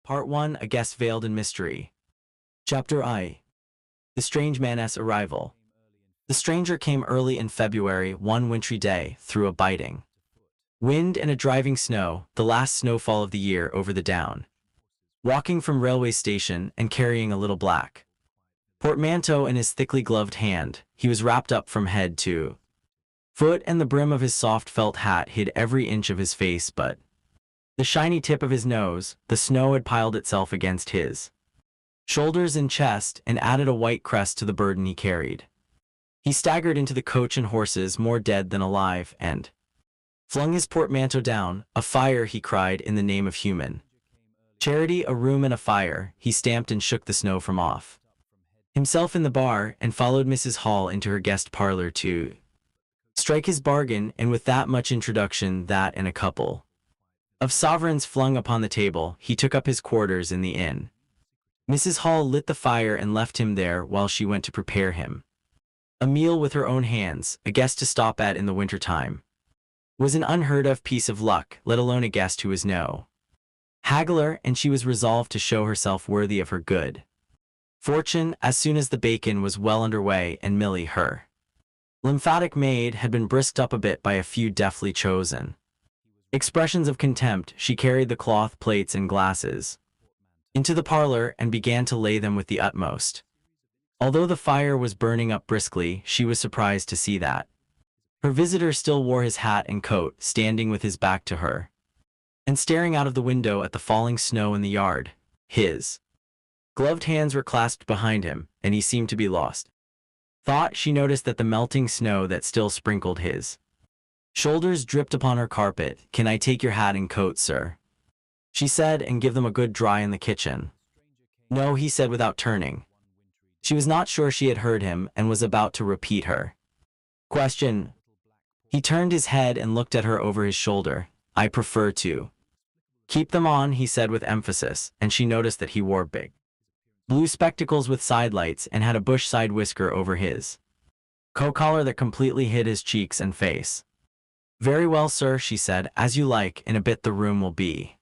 Part 1, A Guest Veiled in Mystery. Chapter I. The Strange Man's Arrival. The stranger came early in February, one wintry day, through a biting wind and a driving snow, the last snowfall of the year over the down. Walking from railway station and carrying a little black portmanteau in his thickly gloved hand, he was wrapped up from head to foot, and the brim of his soft felt hat hid every inch of his face but the shiny tip of his nose. The snow had piled itself against his shoulders and chest and added a white crest to the burden he carried. He staggered into the coach and horses more dead than alive and flung his portmanteau down. A fire, he cried, in the name of human charity, a room and a fire. He stamped and shook the snow from off himself in the bar and followed Mrs. Hall into her guest parlor to strike his bargain, and with that much introduction, that and a couple of sovereigns flung upon the table, he took up his quarters in the inn. Mrs. Hall lit the fire and left him there while she went to prepare him a meal with her own hands. A guest to stop at in the winter time was an unheard of piece of luck, let alone a guest who was no haggler, and she was resolved to show herself worthy of her good fortune. As soon as the bacon was well under way and Milly, her lymphatic maid, had been brisked up a bit by a few deftly chosen expressions of contempt, she carried the cloth plates and glasses into the parlor and began to lay them with the utmost. Although the fire was burning up briskly, she was surprised to see that her visitor still wore his hat and coat, standing with his back to her and staring out of the window at the falling snow in the yard. His gloved hands were clasped behind him, and he seemed to be lost thought. She noticed that the melting snow that still sprinkled his shoulders dripped upon her carpet. "Can I take your hat and coat, sir?" she said, "and give them a good dry in the kitchen?" "No," he said without turning. She was not sure she had heard him and was about to repeat her question. He turned his head and looked at her over his shoulder. "I prefer to keep them on," he said with emphasis, and she noticed that he wore big blue spectacles with sidelights and had a bush side whisker over his coat collar that completely hid his cheeks and face. "Very well, sir," she said, "as you like. In a bit the room will be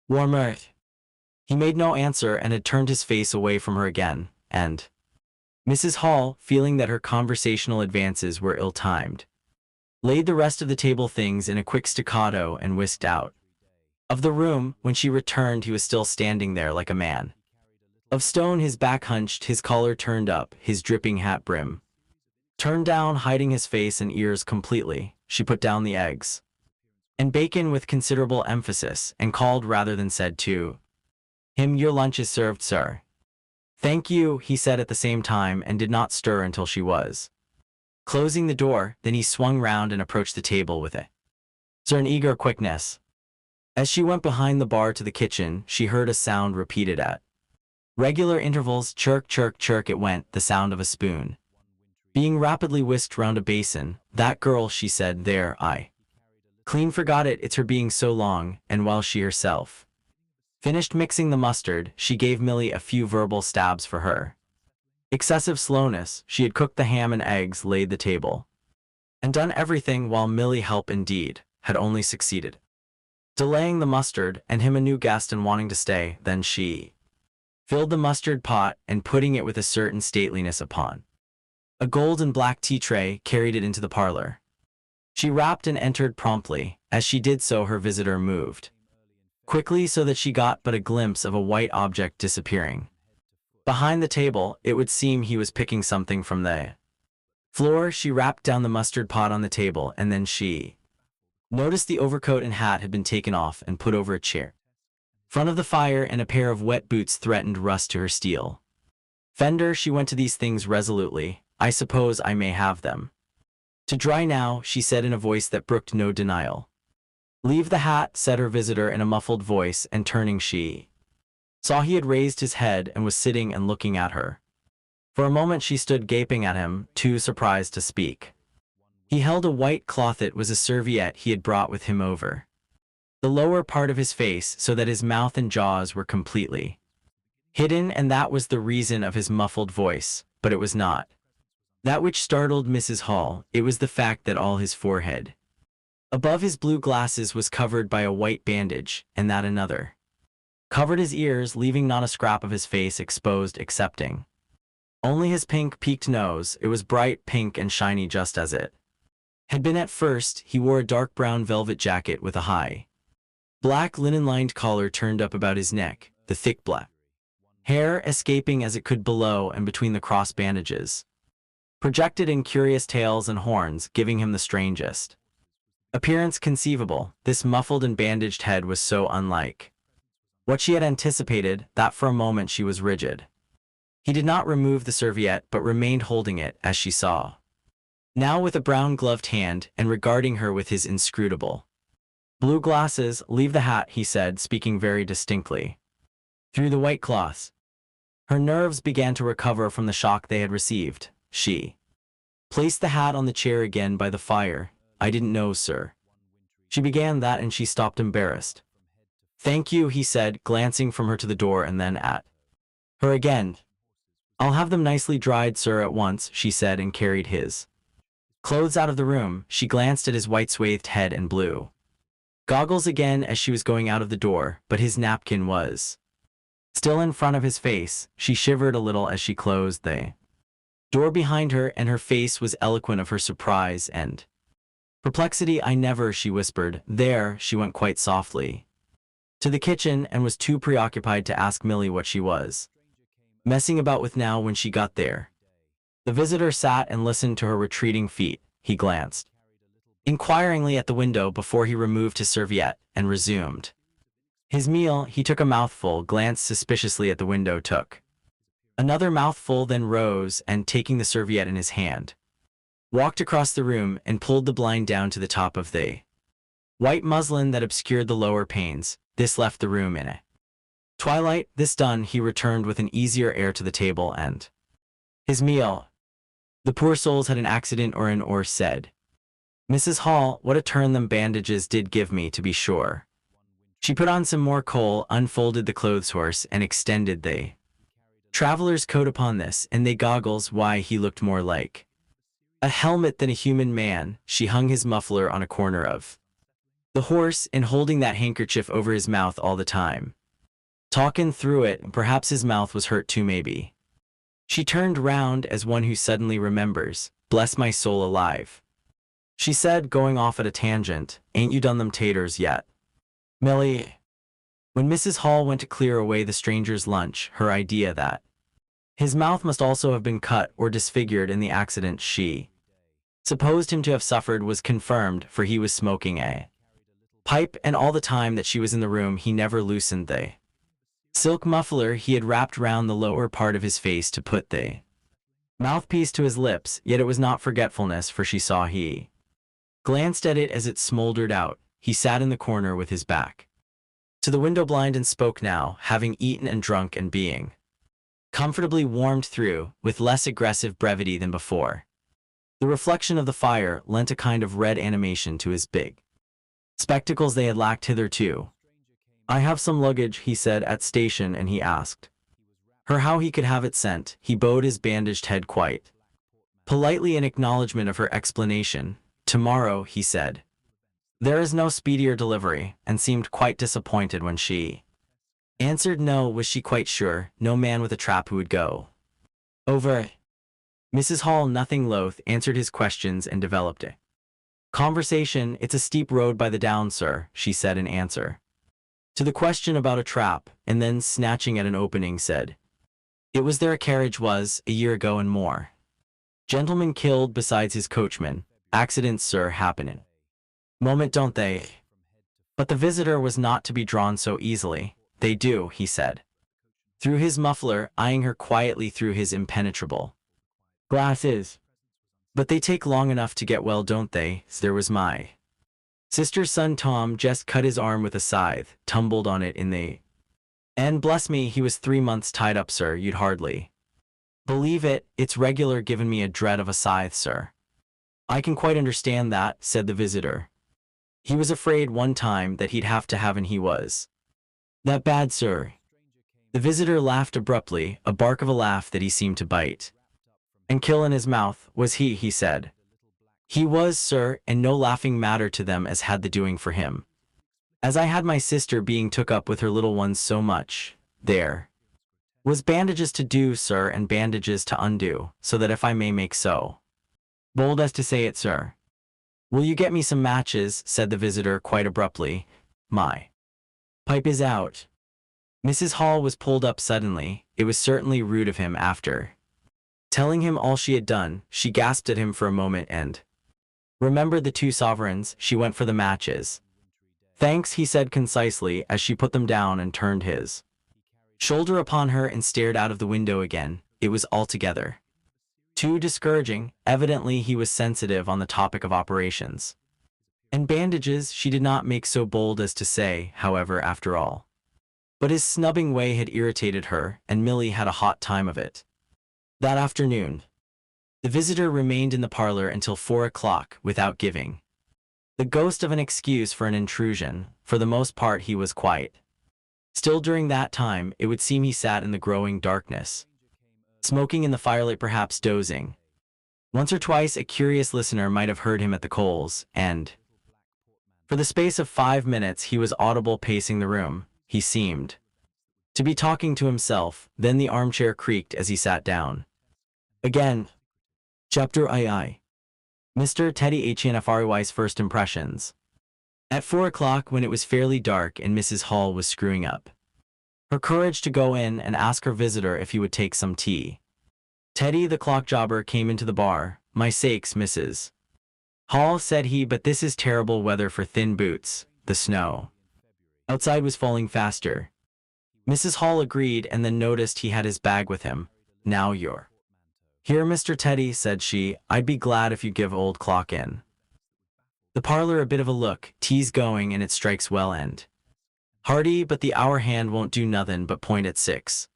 warmer." He made no answer and had turned his face away from her again, and Mrs. Hall, feeling that her conversational advances were ill-timed, laid the rest of the table things in a quick staccato and whisked out of the room. When she returned, he was still standing there like a man of stone, his back hunched, his collar turned up, his dripping hat brim turned down, hiding his face and ears completely. She put down the eggs and bacon with considerable emphasis and called rather than said to him, "Your lunch is served, sir." "Thank you," he said at the same time, and did not stir until she was closing the door. Then he swung round and approached the table with an eager quickness. As she went behind the bar to the kitchen, she heard a sound repeated at regular intervals. Chirk, chirk, chirk it went, the sound of a spoon being rapidly whisked round a basin. "That girl," she said, "there, I clean forgot it. It's her being so long." And while she herself finished mixing the mustard, she gave Milly a few verbal stabs for her excessive slowness. She had cooked the ham and eggs, laid the table, and done everything, while Milly, help indeed, had only succeeded delaying the mustard and him a new guest and wanting to stay. Then she filled the mustard pot and, putting it with a certain stateliness upon a gold and black tea tray, carried it into the parlor. She rapped and entered promptly. As she did so, her visitor moved quickly so that she got but a glimpse of a white object disappearing behind the table. It would seem he was picking something from the floor. She rapped down the mustard pot on the table, and then she noticed the overcoat and hat had been taken off and put over a chair in front of the fire, and a pair of wet boots threatened rust to her steel fender. She went to these things resolutely. "I suppose I may have them to dry now," she said in a voice that brooked no denial. "Leave the hat," said her visitor in a muffled voice, and turning, she saw he had raised his head and was sitting and looking at her. For a moment she stood gaping at him, too surprised to speak. He held a white cloth. It was a serviette he had brought with him over the lower part of his face, so that his mouth and jaws were completely hidden, and that was the reason of his muffled voice. But it was not that which startled Mrs. Hall. It was the fact that all his forehead above his blue glasses was covered by a white bandage, and that another covered his ears, leaving not a scrap of his face exposed excepting only his pink peaked nose. It was bright pink and shiny just as it had been at first. He wore a dark brown velvet jacket with a high black linen-lined collar turned up about his neck, the thick black hair escaping as it could below and between the cross bandages, projected in curious tails and horns, giving him the strangest appearance conceivable. This muffled and bandaged head was so unlike what she had anticipated that for a moment she was rigid. He did not remove the serviette but remained holding it as she saw, now with a brown gloved hand, and regarding her with his inscrutable blue glasses. "Leave the hat," he said, speaking very distinctly through the white cloths. Her nerves began to recover from the shock they had received. She placed the hat on the chair again by the fire. "I didn't know, sir." She began that and she stopped embarrassed. "Thank you," he said, glancing from her to the door and then at her again. "I'll have them nicely dried, sir, at once," she said, and carried his clothes out of the room. She glanced at his white swathed head and blue goggles again as she was going out of the door, but his napkin was still in front of his face. She shivered a little as she closed the door behind her, and her face was eloquent of her surprise and perplexity. "I never," she whispered. "There." She went quite softly to the kitchen and was too preoccupied to ask Millie what she was messing about with now. When she got there, the visitor sat and listened to her retreating feet. He glanced inquiringly at the window before he removed his serviette and resumed his meal. He took a mouthful, glanced suspiciously at the window, took another mouthful, then rose and, taking the serviette in his hand, walked across the room and pulled the blind down to the top of the white muslin that obscured the lower panes. This left the room in a twilight. This done, he returned with an easier air to the table and his meal. "The poor souls had an accident or said Mrs. Hall. What a turn them bandages did give me, to be sure." She put on some more coal, unfolded the clothes horse, and extended the traveler's coat upon this, and they goggles. Why, he looked more like a helmet than a human man. She hung his muffler on a corner of the horse, and holding that handkerchief over his mouth all the time, talkin' through it. Perhaps his mouth was hurt too, maybe. She turned round as one who suddenly remembers. "Bless my soul alive," she said, going off at a tangent. "Ain't you done them taters yet, Millie?" When Mrs. Hall went to clear away the stranger's lunch, her idea that his mouth must also have been cut or disfigured in the accident she supposed him to have suffered was confirmed, for he was smoking a pipe, and all the time that she was in the room he never loosened the silk muffler he had wrapped round the lower part of his face to put the mouthpiece to his lips. Yet it was not forgetfulness, for she saw he glanced at it as it smoldered out. He sat in the corner with his back to the window blind and spoke now, having eaten and drunk and being comfortably warmed through, with less aggressive brevity than before. The reflection of the fire lent a kind of red animation to his big spectacles they had lacked hitherto. "I have some luggage," he said, "at station," and he asked her how he could have it sent. He bowed his bandaged head quite politely in acknowledgment of her explanation. "Tomorrow," he said. "There is no speedier delivery," and seemed quite disappointed when she answered no. Was she quite sure? No man with a trap who would go over. Mrs. Hall, nothing loath, answered his questions and developed a conversation. "It's a steep road by the down, sir," she said in answer to the question about a trap, and then, snatching at an opening, said, "It was there a carriage was, a year ago and more. Gentleman killed besides his coachman. Accidents, sir, happen moment, don't they?" But the visitor was not to be drawn so easily. "They do," he said, through his muffler, eyeing her quietly through his impenetrable glasses. "But they take long enough to get well, don't they? There was my sister's son Tom just cut his arm with a scythe, tumbled on it in the and bless me, he was 3 months tied up, sir. You'd hardly believe it. It's regular given me a dread of a scythe, sir." "I can quite understand that," said the visitor. "He was afraid one time that he'd have to have, and he was that bad, sir." The visitor laughed abruptly, a bark of a laugh that he seemed to bite and kill in his mouth. "Was he said. "He was, sir, and no laughing matter to them as had the doing for him." as I had my sister being took up with her little ones so much. There was bandages to do, sir, and bandages to undo, so that if I may make so bold as to say it, sir. Will you get me some matches, said the visitor quite abruptly. My pipe is out. Mrs. Hall was pulled up suddenly. It was certainly rude of him. After telling him all she had done, she gasped at him for a moment and remembered the 2 sovereigns. She went for the matches. Thanks, he said concisely as she put them down and turned his shoulder upon her and stared out of the window again. It was altogether too discouraging. Evidently he was sensitive on the topic of operations and bandages. She did not make so bold as to say, however, after all. But his snubbing way had irritated her, and Millie had a hot time of it. That afternoon, the visitor remained in the parlor until 4 o'clock without giving the ghost of an excuse for an intrusion. For the most part he was quiet. Still during that time, it would seem he sat in the growing darkness, smoking in the firelight, perhaps dozing. Once or twice a curious listener might have heard him at the coals, and for the space of 5 minutes he was audible pacing the room. He seemed to be talking to himself. Then the armchair creaked as he sat down again. Chapter II. Mr. Teddy Hnfry's First Impressions. At 4 o'clock, when it was fairly dark and Mrs. Hall was screwing up her courage to go in and ask her visitor if he would take some tea, Teddy the clock jobber came into the bar. My sakes, Mrs. Hall, said he, but this is terrible weather for thin boots. The snow outside was falling faster. Mrs. Hall agreed and then noticed he had his bag with him. Now you're here, Mr. Teddy, said she. I'd be glad if you'd give old clock in the parlor a bit of a look. Tea's going and it strikes well and hearty, but the hour hand won't do nothin' but point at 6.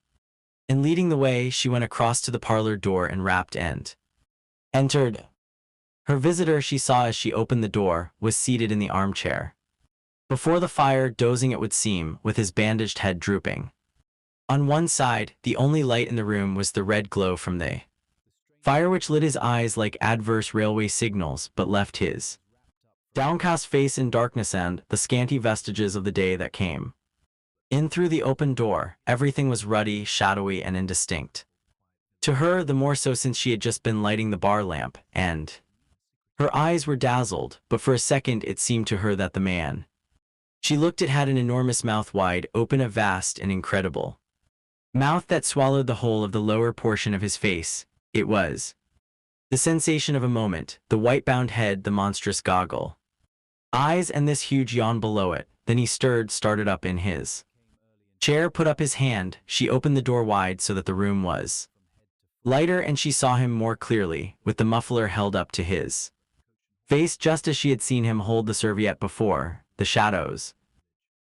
And leading the way, she went across to the parlor door and rapped and entered. Her visitor, she saw as she opened the door, was seated in the armchair before the fire, dozing it would seem, with his bandaged head drooping. On one side, the only light in the room was the red glow from the fire, which lit his eyes like adverse railway signals, but left his downcast face in darkness and the scanty vestiges of the day that came in through the open door. Everything was ruddy, shadowy, and indistinct. To her, the more so since she had just been lighting the bar lamp, and her eyes were dazzled, but for a second it seemed to her that the man she looked at had an enormous mouth, wide open, a vast and incredible mouth that swallowed the whole of the lower portion of his face. It was the sensation of a moment, the white-bound head, the monstrous goggle eyes, and this huge yawn below it. Then he started up in his chair, put up his hand. She opened the door wide so that the room was lighter, and she saw him more clearly, with the muffler held up to his face just as she had seen him hold the serviette before. The shadows.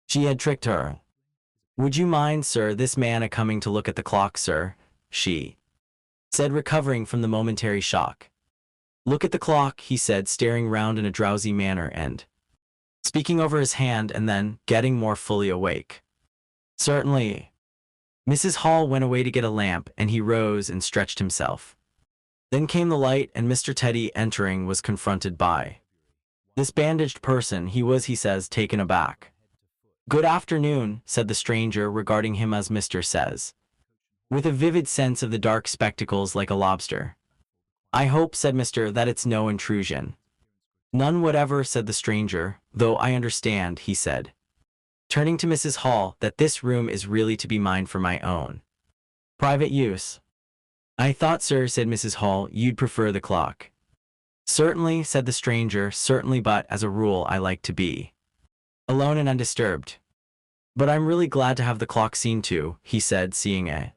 She had tricked her. Would you mind, sir, this man a-coming to look at the clock, sir? She said, recovering from the momentary shock. Look at the clock, he said, staring round in a drowsy manner and speaking over his hand, and then, getting more fully awake. Certainly. Mrs. Hall went away to get a lamp, and he rose and stretched himself. Then came the light, and Mr. Teddy, entering, was confronted by this bandaged person. He was, he says, taken aback. Good afternoon, said the stranger, regarding him as Mr. says, with a vivid sense of the dark spectacles like a lobster. I hope, said Mr., that it's no intrusion. None whatever, said the stranger, though I understand, he said, turning to Mrs. Hall, that this room is really to be mine for my own private use. I thought, sir, said Mrs. Hall, you'd prefer the clock. Certainly, said the stranger, certainly, but as a rule I like to be alone and undisturbed. But I'm really glad to have the clock seen to, he said, seeing a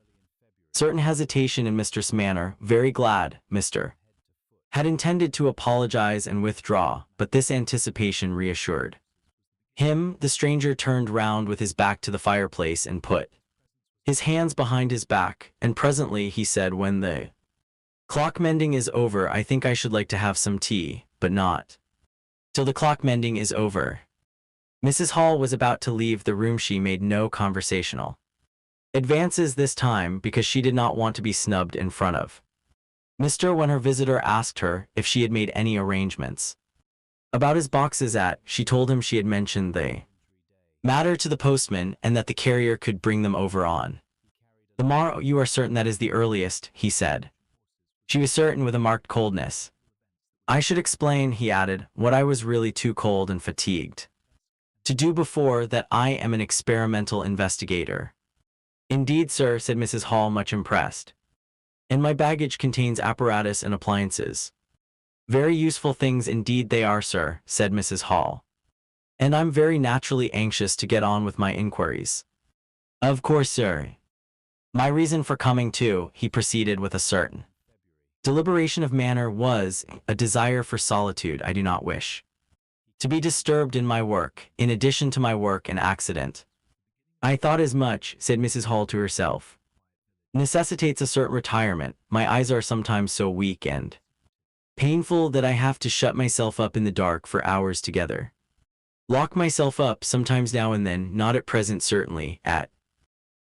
certain hesitation in Mr.'s manner. Very glad, Mr. had intended to apologize and withdraw, but this anticipation reassured him. The stranger turned round with his back to the fireplace and put his hands behind his back, and presently he said, when the clock mending is over, I think I should like to have some tea, but not till the clock mending is over. Mrs. Hall was about to leave the room. She made no conversational advances this time, because she did not want to be snubbed in front of Mr. When her visitor asked her if she had made any arrangements about his boxes she told him she had mentioned the matter to the postman and that the carrier could bring them over on the morrow. You are certain that is the earliest, he said. She was certain with a marked coldness. I should explain, he added, what I was really too cold and fatigued to do before that. I am an experimental investigator. Indeed, sir, said Mrs. Hall, much impressed. And my baggage contains apparatus and appliances. Very useful things indeed they are, sir, said Mrs. Hall. And I'm very naturally anxious to get on with my inquiries. Of course, sir. My reason for coming too, he proceeded with a certain deliberation of manner, was a desire for solitude. I do not wish to be disturbed in my work, in addition to my work and accident. I thought as much, said Mrs. Hall to herself. Necessitates a certain retirement. My eyes are sometimes so weak and painful that I have to shut myself up in the dark for hours together. Lock myself up sometimes now and then, not at present certainly. At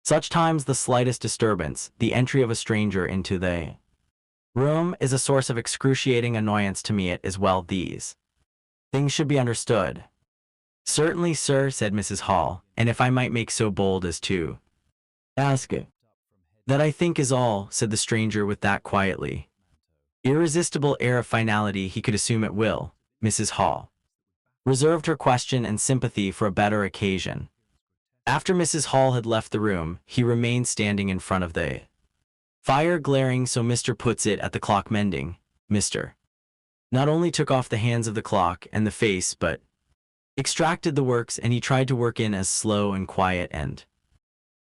such times the slightest disturbance, the entry of a stranger into the room, is a source of excruciating annoyance to me. It is well these things should be understood. Certainly, sir, said Mrs. Hall, and if I might make so bold as to ask it, that I think is all, said the stranger with that quietly irresistible air of finality he could assume at will. Mrs. Hall reserved her question and sympathy for a better occasion. After Mrs. Hall had left the room, he remained standing in front of the fire, glaring, so Mr. puts it, at the clock, mending. Mr. not only took off the hands of the clock and the face, but extracted the works, and he tried to work in as slow and quiet and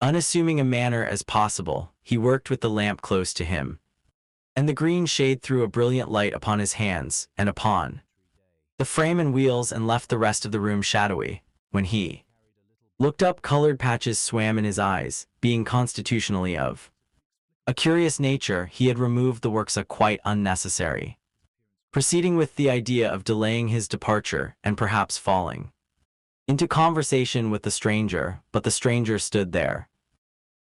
unassuming a manner as possible. He worked with the lamp close to him, and the green shade threw a brilliant light upon his hands and upon the frame and wheels, and left the rest of the room shadowy. When he looked up, colored patches swam in his eyes. Being constitutionally of a curious nature, he had removed the works quite unnecessary, proceeding with the idea of delaying his departure and perhaps falling into conversation with the stranger. But the stranger stood there,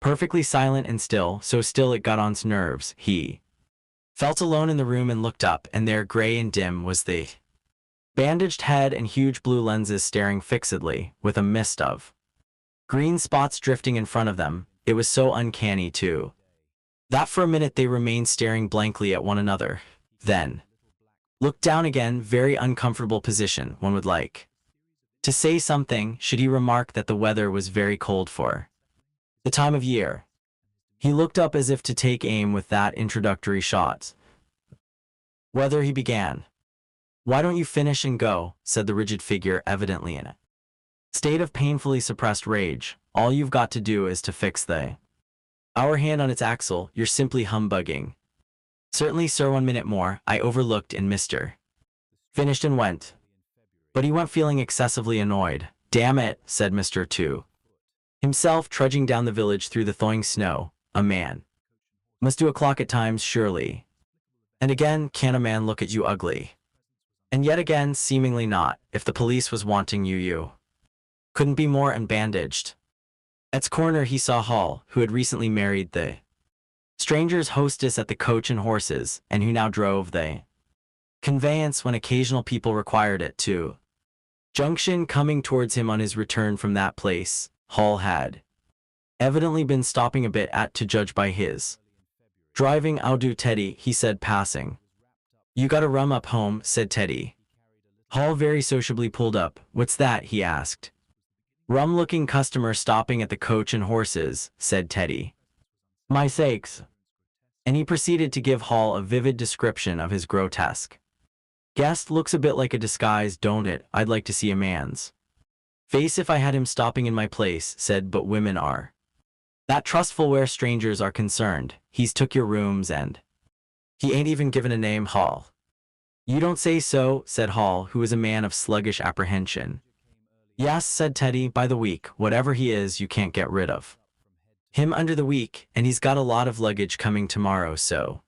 perfectly silent and still, so still it got on his nerves. He felt alone in the room and looked up, and there, gray and dim, was the bandaged head and huge blue lenses staring fixedly, with a mist of green spots drifting in front of them. It was so uncanny, too, that for a minute they remained staring blankly at one another, then looked down again. Very uncomfortable position. One would like to say something, should he remark that the weather was very cold for the time of year. He looked up as if to take aim with that introductory shot. Whether he began. Why don't you finish and go, said the rigid figure, evidently in a state of painfully suppressed rage. All you've got to do is to fix the hour hand on its axle. You're simply humbugging. Certainly, sir, 1 minute more. I overlooked, and Mr. finished and went. But he went feeling excessively annoyed. Damn it, said Mr. to himself, trudging down the village through the thawing snow. A man must do a clock at times, surely. And again, can a man look at you ugly? And yet again, seemingly not. If the police was wanting you, you couldn't be more unbandaged. At its corner he saw Hall, who had recently married the stranger's hostess at the Coach and Horses, and who now drove the conveyance when occasional people required it to Junction. Coming towards him on his return from that place, Hall had evidently been stopping a bit at, to judge by his driving. "How do, Teddy?" he said, passing. "You got a rum up home?" said Teddy. Hall very sociably pulled up. "What's that?" he asked. "Rum-looking customer stopping at the Coach and Horses," said Teddy. "My sakes." And he proceeded to give Hall a vivid description of his grotesque guest. "Looks a bit like a disguise, don't it? I'd like to see a man's face if I had him stopping in my place," said. "But women are that trustful where strangers are concerned. He's took your rooms, and he ain't even given a name." Hall. "You don't say so," said Hall, who was a man of sluggish apprehension. "Yes," said Teddy, "by the week. Whatever he is, you can't get rid of him under the week, and he's got a lot of luggage coming tomorrow, so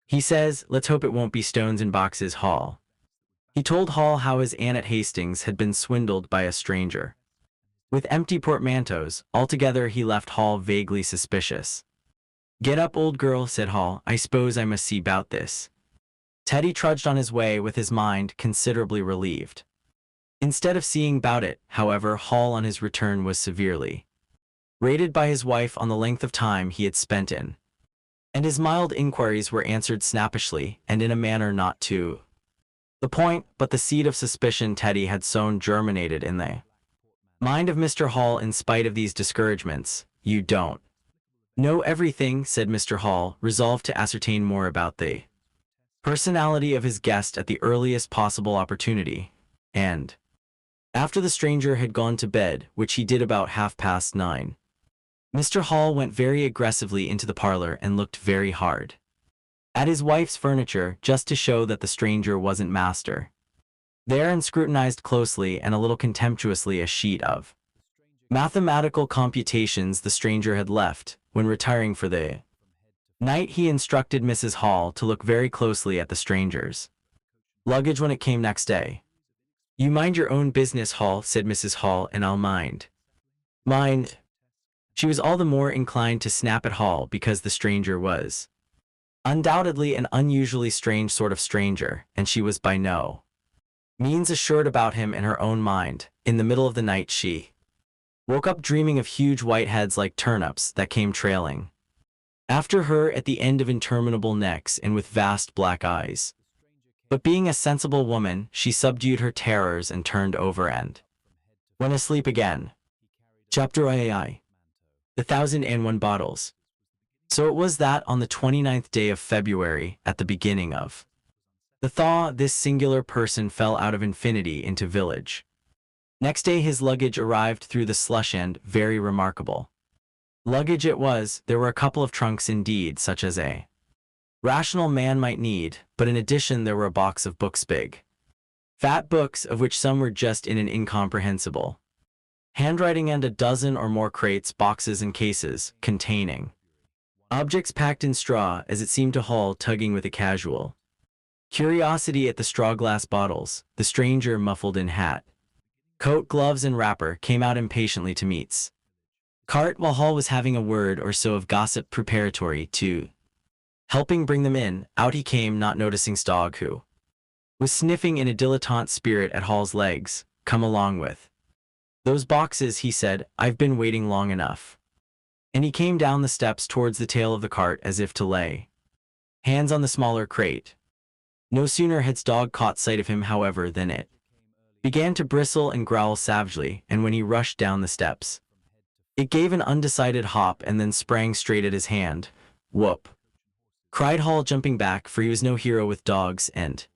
he says, let's hope it won't be stones in boxes." Hall. He told Hall how his aunt at Hastings had been swindled by a stranger with empty portmanteaus. Altogether he left Hall vaguely suspicious. "Get up, old girl," said Hall. "I suppose I must see 'bout this." Teddy trudged on his way with his mind considerably relieved. Instead of seeing about it, however, Hall on his return was severely rated by his wife on the length of time he had spent in, and his mild inquiries were answered snappishly and in a manner not to the point, but the seed of suspicion Teddy had sown germinated in the mind of Mr. Hall. In spite of these discouragements, "You don't know everything," said Mr. Hall, resolved to ascertain more about the personality of his guest at the earliest possible opportunity, and after the stranger had gone to bed, which he did about 9:30, Mr. Hall went very aggressively into the parlor and looked very hard at his wife's furniture, just to show that the stranger wasn't master there, and scrutinized closely and a little contemptuously a sheet of mathematical computations the stranger had left. When retiring for the night, he instructed Mrs. Hall to look very closely at the stranger's luggage when it came next day. "You mind your own business, Hall," said Mrs. Hall, "and I'll mind mine." She was all the more inclined to snap at Hall because the stranger was undoubtedly an unusually strange sort of stranger, and she was by no means assured about him in her own mind. In the middle of the night she woke up dreaming of huge white heads like turnips that came trailing after her at the end of interminable necks and with vast black eyes. But being a sensible woman, she subdued her terrors and turned over and went asleep again. Chapter II. The 1001 Bottles. So it was that on the 29th day of February, at the beginning of the thaw, this singular person fell out of infinity into village. Next day his luggage arrived through the slush, and very remarkable luggage it was. There were a couple of trunks indeed, such as a rational man might need, but in addition there were a box of books, big, fat books, of which some were just in an incomprehensible handwriting, and a dozen or more crates, boxes, and cases, containing objects packed in straw, as it seemed to Hall, tugging with a casual curiosity at the straw glass bottles. The stranger, muffled in hat, coat, gloves, and wrapper, came out impatiently to meet's cart while Hall was having a word or so of gossip preparatory to helping bring them in. Out he came, not noticing Stogg, who was sniffing in a dilettante spirit at Hall's legs. "Come along with those boxes," he said. "I've been waiting long enough." And he came down the steps towards the tail of the cart as if to lay hands on the smaller crate. No sooner had Stogg caught sight of him, however, than it began to bristle and growl savagely, and when he rushed down the steps, it gave an undecided hop and then sprang straight at his hand. "Whoop!" cried Hall, jumping back, for he was no hero with dogs, and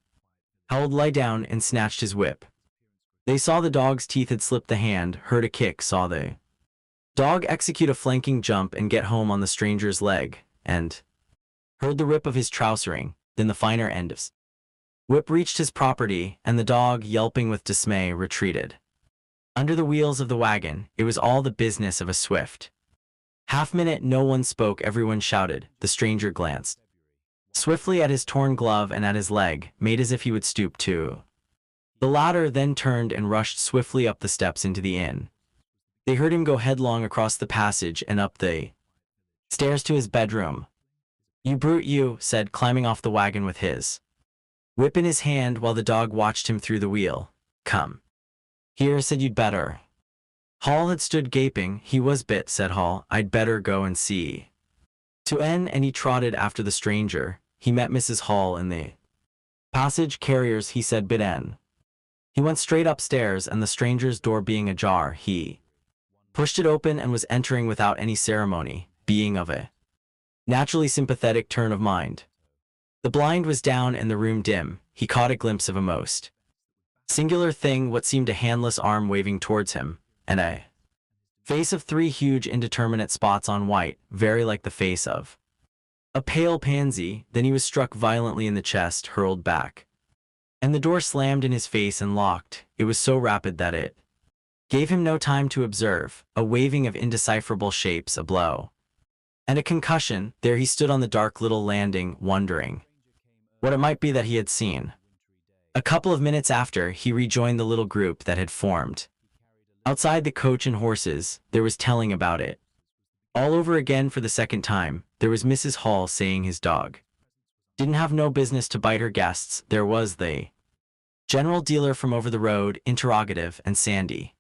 howled, "Lie down," and snatched his whip. They saw the dog's teeth had slipped the hand, heard a kick, saw the dog execute a flanking jump and get home on the stranger's leg, and heard the rip of his trousering. Then the finer end of whip reached his property, and the dog, yelping with dismay, retreated under the wheels of the wagon. It was all the business of a swift half-minute. No one spoke, everyone shouted. The stranger glanced swiftly at his torn glove and at his leg, made as if he would stoop to the latter, then turned and rushed swiftly up the steps into the inn. They heard him go headlong across the passage and up the stairs to his bedroom. "You brute, you," said, climbing off the wagon with his whip in his hand, while the dog watched him through the wheel. "Come here," said. "You'd better." Hall had stood gaping. "He was bit," said Hall. "I'd better go and see to N," and he trotted after the stranger. He met Mrs. Hall in the passage. "Carriers," he said, "bit N." He went straight upstairs, and the stranger's door being ajar, he pushed it open and was entering without any ceremony, being of a naturally sympathetic turn of mind. The blind was down and the room dim. He caught a glimpse of a most singular thing, what seemed a handless arm waving towards him, and a face of three huge indeterminate spots on white, very like the face of a pale pansy. Then he was struck violently in the chest, hurled back, and the door slammed in his face and locked. It was so rapid that it gave him no time to observe. A waving of indecipherable shapes, a blow, and a concussion. There he stood on the dark little landing, wondering what it might be that he had seen. A couple of minutes after, he rejoined the little group that had formed outside the coach and horses. There was telling about it all over again for the second time. There was Mrs. Hall saying his dog didn't have no business to bite her guests. There was the General dealer from over the road, interrogative, and Sandy.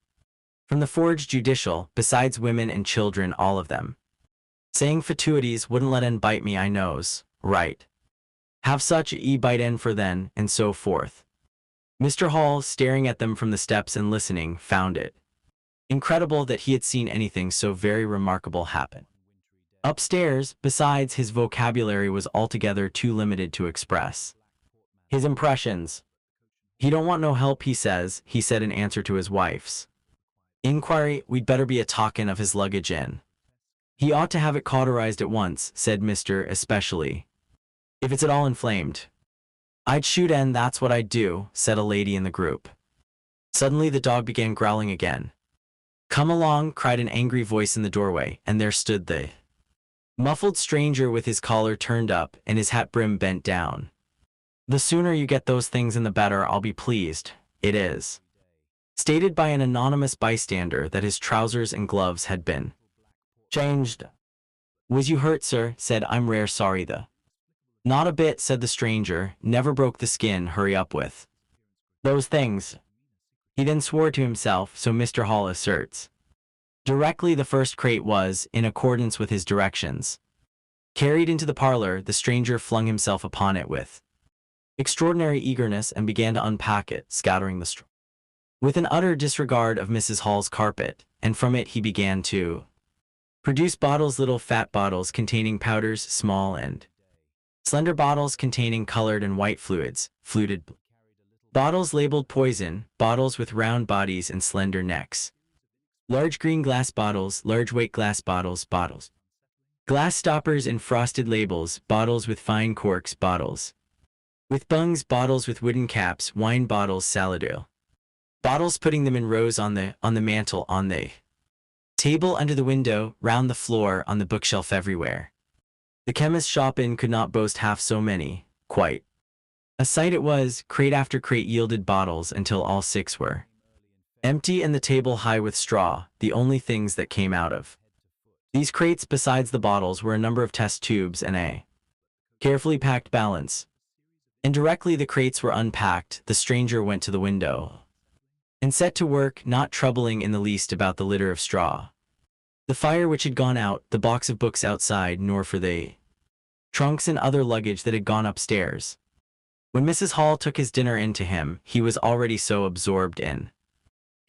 From the forge judicial, besides women and children, all of them. Saying fatuities wouldn't let en bite me, I knows, right. Have such e bite en for then, and so forth. Mr. Hall, staring at them from the steps and listening, found it incredible that he had seen anything so very remarkable happen. Upstairs, besides, his vocabulary was altogether too limited to express his impressions. He don't want no help, he said in answer to his wife's inquiry. We'd better be a talkin' of his luggage in. He ought to have it cauterized at once, said Mr. Especially if it's at all inflamed. I'd shoot en, that's what I'd do, said a lady in the group. Suddenly the dog began growling again. Come along, cried an angry voice in the doorway, and there stood the muffled stranger with his collar turned up and his hat brim bent down. The sooner you get those things in the better, I'll be pleased. It is stated by an anonymous bystander that his trousers and gloves had been changed. Was you hurt, sir? Said I'm rare sorry. The not a bit, said the stranger. Never broke the skin. Hurry up with those things. He then swore to himself, so Mr. Hall asserts. Directly the first crate was, in accordance with his directions, carried into the parlor, the stranger flung himself upon it with extraordinary eagerness and began to unpack it, scattering the straw with an utter disregard of Mrs. Hall's carpet, and from it he began to produce bottles, little fat bottles containing powders, small and slender bottles containing colored and white fluids, fluted bottles labeled poison, bottles with round bodies and slender necks, large green glass bottles, large weight glass bottles, glass stoppers and frosted labels, bottles with fine corks, bottles with bungs, bottles with wooden caps, wine bottles, salad oil bottles, putting them in rows on the mantel, on the table, under the window, round the floor, on the bookshelf, everywhere. The chemist's shop in could not boast half so many. Quite a sight it was. Crate after crate yielded bottles until all 6 were empty and the table high with straw, the only things that came out of these crates besides the bottles were a number of test tubes and a carefully packed balance. And directly the crates were unpacked, the stranger went to the window and set to work, not troubling in the least about the litter of straw, the fire which had gone out, the box of books outside, nor for the trunks and other luggage that had gone upstairs. When Mrs. Hall took his dinner in to him, he was already so absorbed in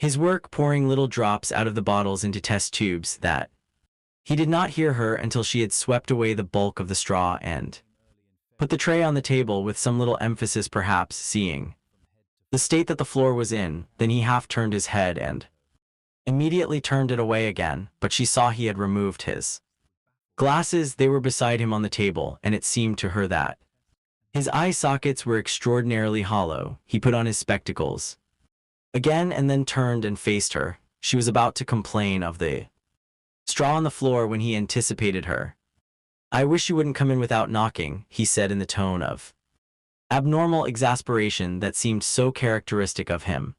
his work, pouring little drops out of the bottles into test tubes, that he did not hear her until she had swept away the bulk of the straw and put the tray on the table with some little emphasis, perhaps seeing the state that the floor was in. Then he half turned his head and immediately turned it away again, but she saw he had removed his glasses. They were beside him on the table, and it seemed to her that his eye sockets were extraordinarily hollow. He put on his spectacles again and then turned and faced her. She was about to complain of the straw on the floor when he anticipated her. I wish you wouldn't come in without knocking, he said in the tone of abnormal exasperation that seemed so characteristic of him.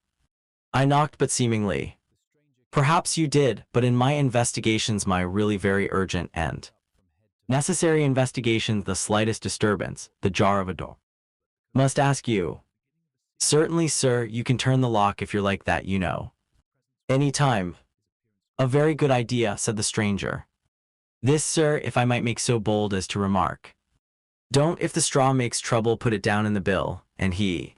I knocked, but seemingly. Perhaps you did, but in my investigations, my really very urgent and necessary investigations, the slightest disturbance, the jar of a door, must ask you. Certainly, sir, you can turn the lock if you're like that, you know. Any time. A very good idea, said the stranger. This, sir, if I might make so bold as to remark. Don't, if the straw makes trouble, put it down in the bill. And he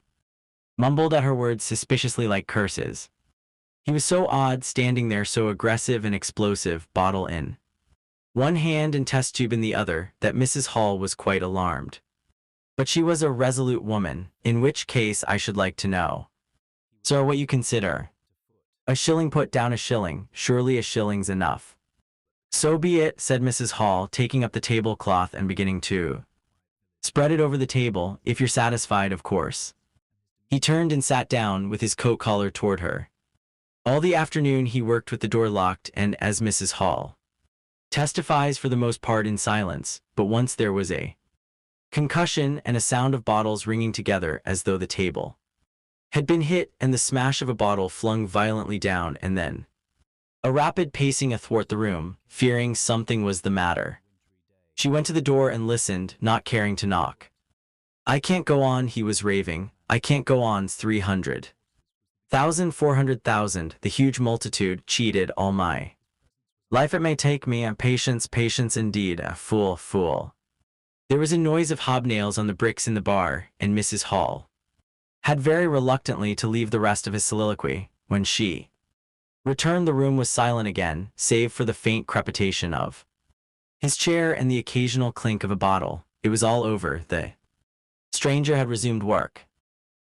mumbled at her words suspiciously like curses. He was so odd, standing there so aggressive and explosive, bottle in one hand and test tube in the other, that Mrs. Hall was quite alarmed. But she was a resolute woman, in which case I should like to know, sir, what you consider. A shilling, put down a shilling, surely a shilling's enough. So be it, said Mrs. Hall, taking up the tablecloth and beginning to spread it over the table. If you're satisfied, of course. He turned and sat down with his coat collar toward her. All the afternoon he worked with the door locked and, as Mrs. Hall testifies, for the most part in silence, but once there was a concussion and a sound of bottles ringing together as though the table had been hit, and the smash of a bottle flung violently down, and then a rapid pacing athwart the room. Fearing something was the matter, she went to the door and listened, not caring to knock. I can't go on, he was raving. I can't go on 300,000, 400,000, the huge multitude cheated all my life it may take me, and patience, patience indeed, a fool, fool. There was a noise of hobnails on the bricks in the bar, and Mrs. Hall had very reluctantly to leave the rest of his soliloquy. When she returned, the room was silent again, save for the faint crepitation of his chair and the occasional clink of a bottle. It was all over. The stranger had resumed work.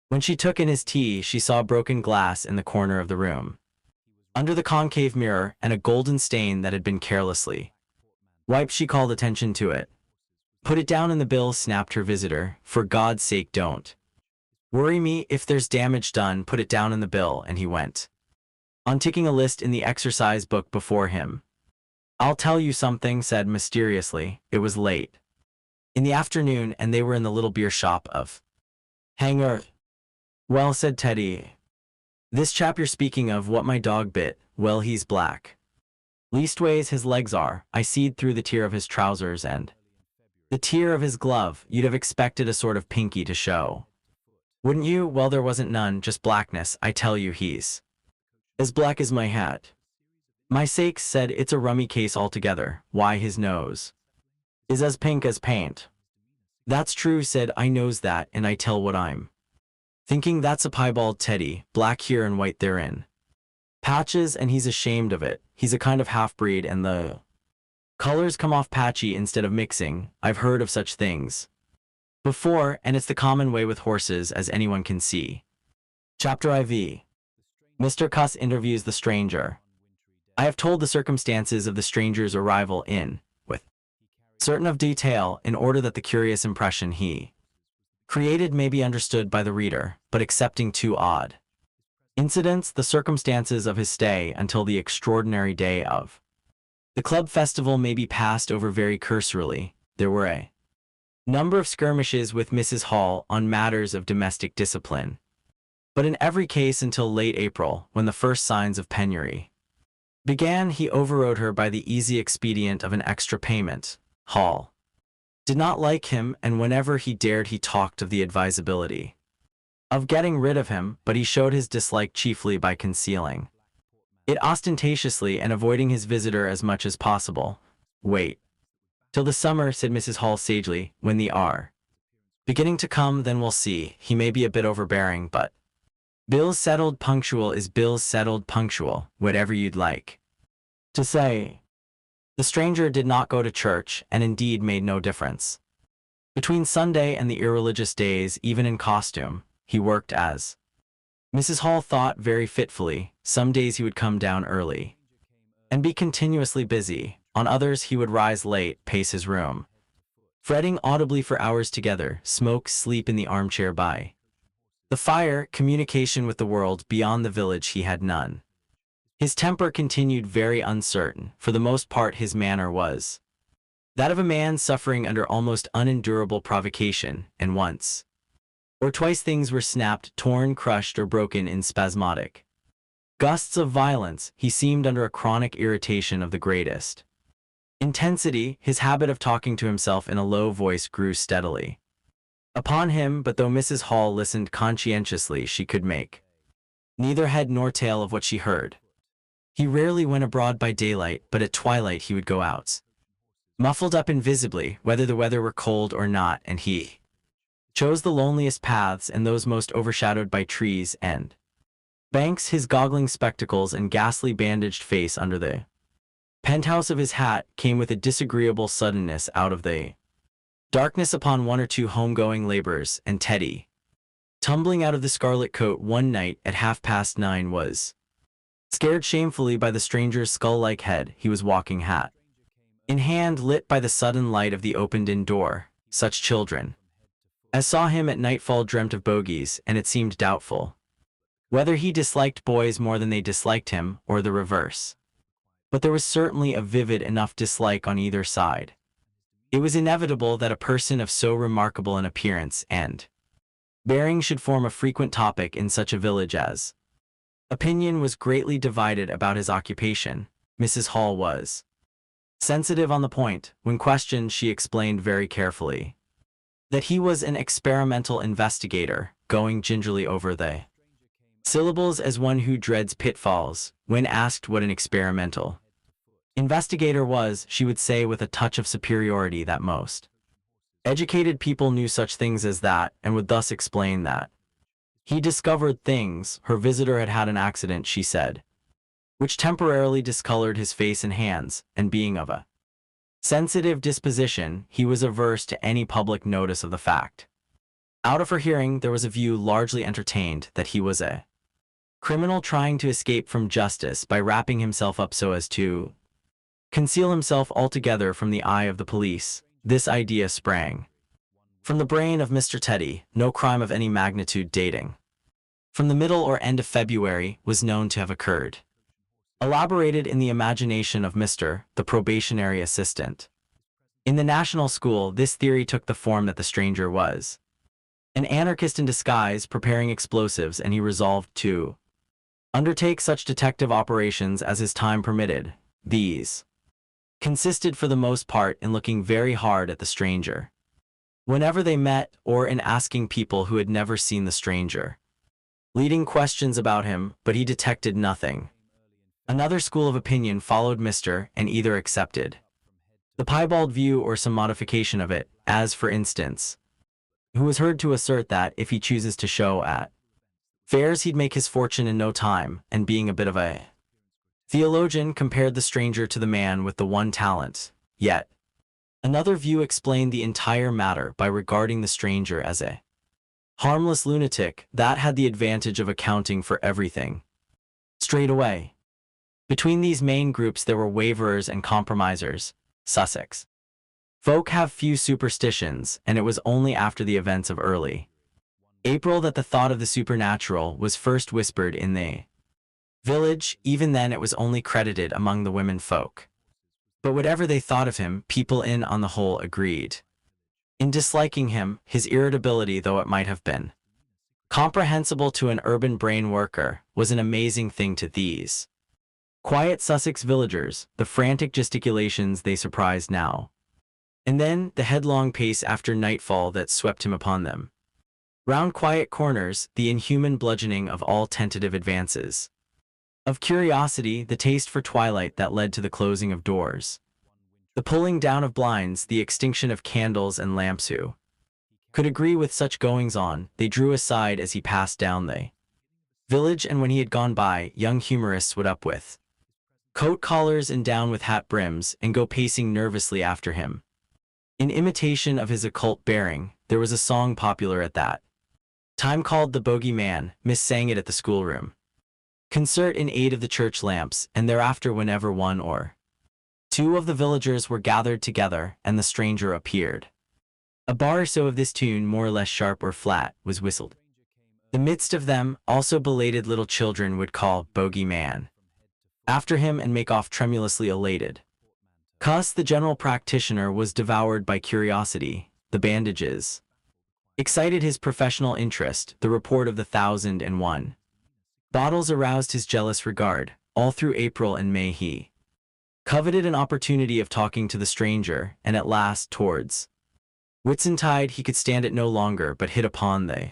When she took in his tea, she saw broken glass in the corner of the room, under the concave mirror, and a golden stain that had been carelessly wiped. She called attention to it. Put it down in the bill, snapped her visitor. For God's sake, don't worry me. If there's damage done, put it down in the bill. And he went on ticking a list in the exercise book before him. I'll tell you something, said mysteriously. It was late in the afternoon, and they were in the little beer shop of Hanger. Well, said Teddy, this chap you're speaking of, what my dog bit, well, he's black. Leastways, his legs are. I seed through the tear of his trousers and the tear of his glove. You'd have expected a sort of pinky to show, wouldn't you? Well, there wasn't none, just blackness. I tell you, he's as black as my hat. My sakes, said, it's a rummy case altogether. Why, his nose is as pink as paint. That's true, said, I knows that, and I tell what I'm thinking. That's a piebald, Teddy, black here and white therein. Patches, and he's ashamed of it. He's a kind of half-breed, and the colors come off patchy instead of mixing. I've heard of such things before, and it's the common way with horses, as anyone can see. Chapter IV. Mr. Cuss interviews the stranger. I have told the circumstances of the stranger's arrival in, with certain of detail, in order that the curious impression he created may be understood by the reader, but excepting two odd incidents, the circumstances of his stay until the extraordinary day of the club festival may be passed over very cursorily. There were a number of skirmishes with Mrs. Hall on matters of domestic discipline, but in every case until late April, when the first signs of penury began, he overrode her by the easy expedient of an extra payment. Hall did not like him, and whenever he dared he talked of the advisability of getting rid of him, but he showed his dislike chiefly by concealing it ostentatiously and avoiding his visitor as much as possible. Wait till the summer, said Mrs. Hall sagely, when the are beginning to come, then we'll see. He may be a bit overbearing, but bills settled punctual is bills settled punctual, whatever you'd like to say. The stranger did not go to church, and indeed made no difference between Sunday and the irreligious days. Even in costume, he worked, as Mrs. Hall thought, very fitfully. Some days he would come down early and be continuously busy. On others he would rise late, pace his room, fretting audibly for hours together, smoke, sleep in the armchair by the fire. Communication with the world beyond the village he had none. His temper continued very uncertain. For the most part his manner was that of a man suffering under almost unendurable provocation, and once or twice things were snapped, torn, crushed, or broken in spasmodic gusts of violence. He seemed under a chronic irritation of the greatest intensity. His habit of talking to himself in a low voice grew steadily upon him, but though Mrs. Hall listened conscientiously, she could make neither head nor tail of what she heard. He rarely went abroad by daylight, but at twilight he would go out, muffled up invisibly, whether the weather were cold or not, and he chose the loneliest paths and those most overshadowed by trees and banks. His goggling spectacles and ghastly bandaged face under the penthouse of his hat came with a disagreeable suddenness out of the darkness upon one or two home-going laborers, and Teddy, tumbling out of the scarlet coat one night at 9:30, was scared shamefully by the stranger's skull-like head. He was walking, hat in hand, lit by the sudden light of the opened-in door. Such children as saw him at nightfall dreamt of bogies, and it seemed doubtful whether he disliked boys more than they disliked him, or the reverse. But there was certainly a vivid enough dislike on either side. It was inevitable that a person of so remarkable an appearance and bearing should form a frequent topic in such a village as. Opinion was greatly divided about his occupation. Mrs. Hall was sensitive on the point. When questioned, she explained very carefully that he was an experimental investigator, going gingerly over the syllables as one who dreads pitfalls. When asked what an experimental investigator was, she would say with a touch of superiority that most educated people knew such things as that, and would thus explain that he discovered things. Her visitor had had an accident, she said, which temporarily discolored his face and hands, and being of a sensitive disposition, he was averse to any public notice of the fact. Out of her hearing, there was a view largely entertained that he was a criminal trying to escape from justice by wrapping himself up so as to conceal himself altogether from the eye of the police. This idea sprang from the brain of Mr. Teddy. No crime of any magnitude dating from the middle or end of February was known to have occurred. Elaborated in the imagination of Mr. the probationary assistant. In the national school, this theory took the form that the stranger was an anarchist in disguise preparing explosives, and he resolved to undertake such detective operations as his time permitted. These consisted for the most part in looking very hard at the stranger whenever they met, or in asking people who had never seen the stranger leading questions about him, but he detected nothing. Another school of opinion followed Mr. and either accepted the piebald view or some modification of it, as for instance, who was heard to assert that if he chooses to show at fairs he'd make his fortune in no time, and being a bit of a theologian compared the stranger to the man with the one talent. Yet another view explained the entire matter by regarding the stranger as a harmless lunatic that had the advantage of accounting for everything straight away. Between these main groups there were waverers and compromisers. Sussex folk have few superstitions, and it was only after the events of early April that the thought of the supernatural was first whispered in the village. Even then it was only credited among the women folk. But whatever they thought of him, people on the whole agreed in disliking him. His irritability, though it might have been comprehensible to an urban brain worker, was an amazing thing to these quiet Sussex villagers. The frantic gesticulations they surprised now and then, the headlong pace after nightfall that swept him upon them round quiet corners, the inhuman bludgeoning of all tentative advances of curiosity, the taste for twilight that led to the closing of doors, the pulling down of blinds, the extinction of candles and lamps. Who could agree with such goings-on? They drew aside as he passed down the village, and when he had gone by, young humorists would up with coat collars and down with hat brims, and go pacing nervously after him. In imitation of his occult bearing, there was a song popular at that time called The Bogey Man. Miss sang it at the schoolroom concert in aid of the church lamps, and thereafter whenever one or two of the villagers were gathered together and the stranger appeared, a bar or so of this tune, more or less sharp or flat, was whistled. The midst of them, also belated little children would call Bogey Man after him and make off tremulously elated. Cuss, the general practitioner, was devoured by curiosity. The bandages excited his professional interest. The report of the 1,001 bottles aroused his jealous regard. All through April and May he coveted an opportunity of talking to the stranger, and at last, towards Whitsuntide, he could stand it no longer, but hit upon the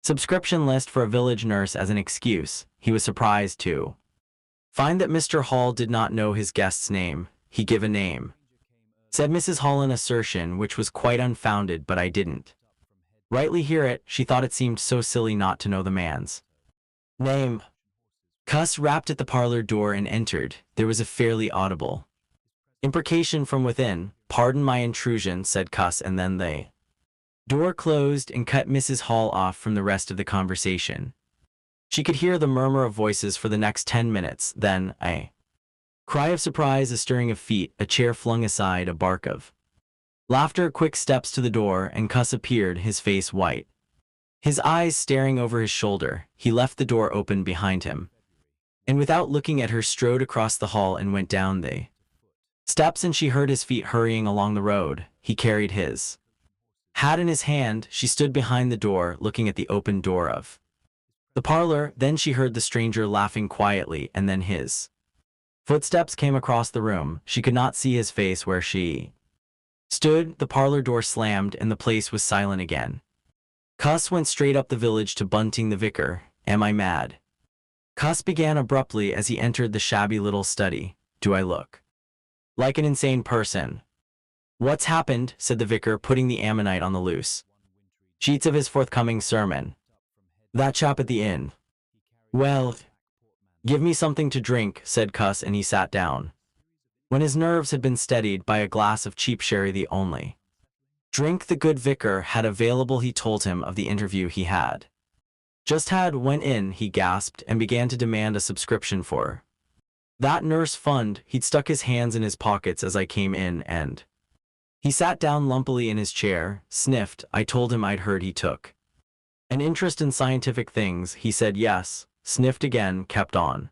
subscription list for a village nurse as an excuse. He was surprised to find that Mr. Hall did not know his guest's name. He give a name, said Mrs. Hall, an assertion which was quite unfounded, but I didn't rightly hear it. She thought it seemed so silly not to know the man's name. Cuss rapped at the parlor door and entered. There was a fairly audible imprecation from within. "Pardon my intrusion," said Cuss, and then the door closed and cut Mrs. Hall off from the rest of the conversation. She could hear the murmur of voices for the next 10 minutes, then a cry of surprise, a stirring of feet, a chair flung aside, a bark of laughter, quick steps to the door, and Cuss appeared, his face white, his eyes staring over his shoulder. He left the door open behind him, and without looking at her strode across the hall and went down the steps, and she heard his feet hurrying along the road. He carried his hat in his hand. She stood behind the door, looking at the open door of the parlor. Then she heard the stranger laughing quietly, and then his footsteps came across the room. She could not see his face where she stood, the parlor door slammed, and the place was silent again. Cuss went straight up the village to Bunting the vicar. Am I mad? Cuss began abruptly as he entered the shabby little study. Do I look like an insane person? What's happened? Said the vicar, putting the ammonite on the loose sheets of his forthcoming sermon. That chap at the inn. Well, give me something to drink, said Cuss, and he sat down. When his nerves had been steadied by a glass of cheap sherry, the only drink the good vicar had available, he told him of the interview he had just had. Went in, he gasped, and began to demand a subscription for that nurse fund. He'd stuck his hands in his pockets as I came in, and he sat down lumpily in his chair, sniffed. I told him I'd heard he took an interest in scientific things. He said yes, sniffed again, kept on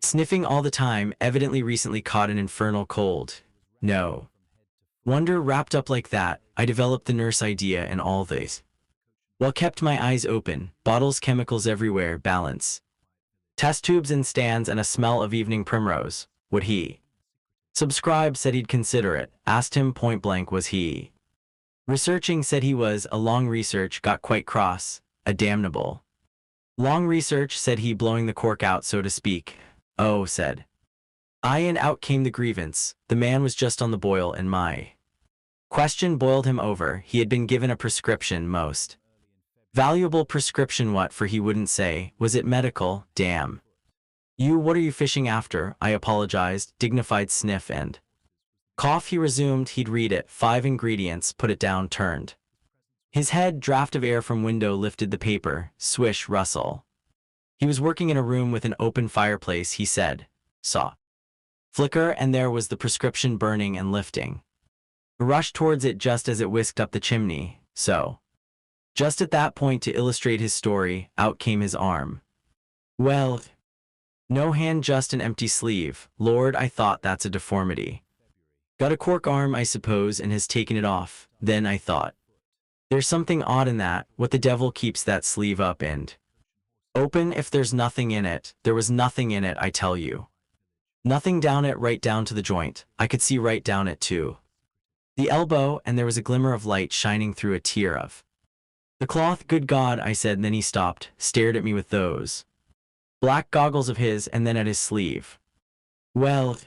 sniffing all the time, evidently recently caught an infernal cold. No wonder, wrapped up like that, I developed the nurse idea and all this. Well, kept my eyes open, bottles, chemicals everywhere, balance, test tubes in stands, and a smell of evening primrose. Would he subscribe? Said he'd consider it. Asked him point blank, was he researching? Said he was. A long research. Got quite cross. A damnable long research, said he, blowing the cork out, so to speak. Oh, said I, and out came the grievance. The man was just on the boil, and my question boiled him over. He had been given a prescription, most valuable prescription. What for? He wouldn't say. Was it medical? Damn you, what are you fishing after? I apologized. Dignified sniff and cough. He resumed. He'd read it. 5 ingredients. Put it down. Turned his head. Draft of air from window. Lifted the paper. Swish, rustle. He was working in a room with an open fireplace. He said. Saw flicker, and there was the prescription burning and lifting. Rushed towards it just as it whisked up the chimney. So just at that point, to illustrate his story, out came his arm. Well, no hand, just an empty sleeve. Lord, I thought, that's a deformity. Got a cork arm, I suppose, and has taken it off. Then I thought, there's something odd in that. What the devil keeps that sleeve up and open if there's nothing in it? There was nothing in it, I tell you. Nothing down it, right down to the joint. I could see right down it too. The elbow, and there was a glimmer of light shining through a tear of the cloth. Good God, I said, and then he stopped, stared at me with those black goggles of his, and then at his sleeve. Well,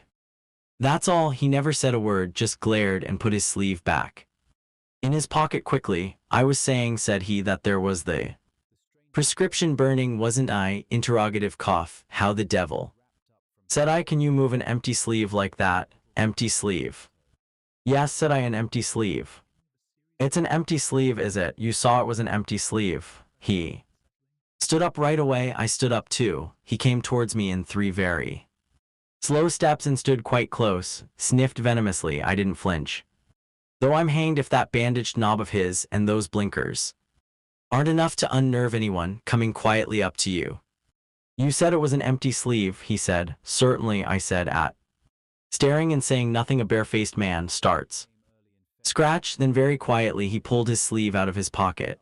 that's all. He never said a word, just glared and put his sleeve back in his pocket quickly. I was saying, said he, that there was the prescription burning, wasn't I? Interrogative cough. How the devil? Said I. Can you move an empty sleeve like that? Empty sleeve? Yes, said I, an empty sleeve. It's an empty sleeve, is it? You saw it was an empty sleeve. He stood up right away. I stood up too. He came towards me in 3 very slow steps and stood quite close, sniffed venomously. I didn't flinch, though I'm hanged if that bandaged knob of his and those blinkers aren't enough to unnerve anyone. Coming quietly up to you. You said it was an empty sleeve, he said. Certainly, I said, at staring and saying nothing. A barefaced man starts. Scratch. Then very quietly he pulled his sleeve out of his pocket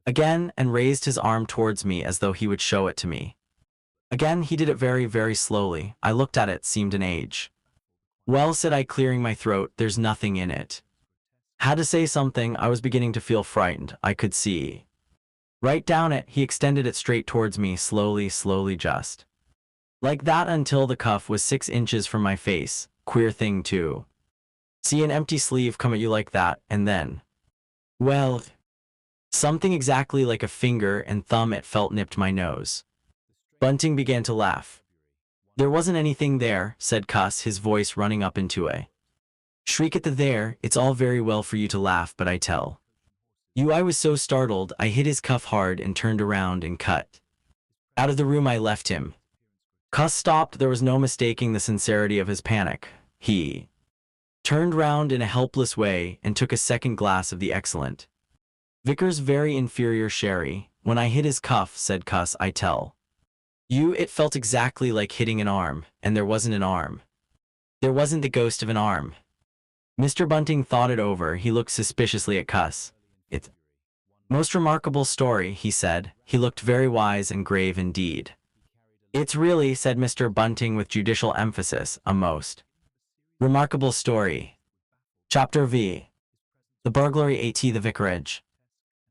again and raised his arm towards me as though he would show it to me. Again he did it very, very slowly. I looked at it. Seemed an age. Well, said I, clearing my throat, there's nothing in it. Had to say something. I was beginning to feel frightened. I could see right down it. He extended it straight towards me, slowly, slowly, just like that, until the cuff was 6 inches from my face. Queer thing to see an empty sleeve come at you like that, and then, well, something exactly like a finger and thumb, it felt, nipped my nose. Bunting began to laugh. There wasn't anything there, said Cuss, his voice running up into a shriek at the there. It's all very well for you to laugh, but I tell you, I was so startled, I hit his cuff hard and turned around and cut out of the room. I left him. Cuss stopped. There was no mistaking the sincerity of his panic. He turned round in a helpless way and took a second glass of the excellent Vicar's very inferior sherry. When I hit his cuff, said Cuss, I tell you, it felt exactly like hitting an arm, and there wasn't an arm. There wasn't the ghost of an arm. Mr. Bunting thought it over. He looked suspiciously at Cuss. It's most remarkable story, he said. He looked very wise and grave indeed. It's really, said Mr. Bunting with judicial emphasis, a most remarkable story. Chapter V. The burglary at the vicarage.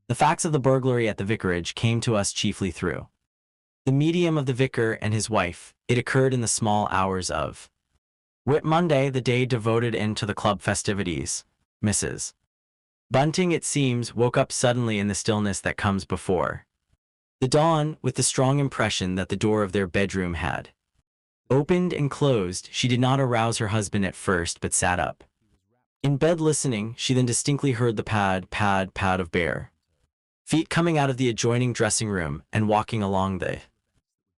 The facts of the burglary at the vicarage came to us chiefly through the medium of the vicar and his wife. It occurred in the small hours of Whit Monday, the day devoted to the club festivities. Mrs. Bunting, it seems, woke up suddenly in the stillness that comes before the dawn, with the strong impression that the door of their bedroom had opened and closed. She did not arouse her husband at first, but sat up in bed listening. She then distinctly heard the pad of bare feet coming out of the adjoining dressing room and walking along the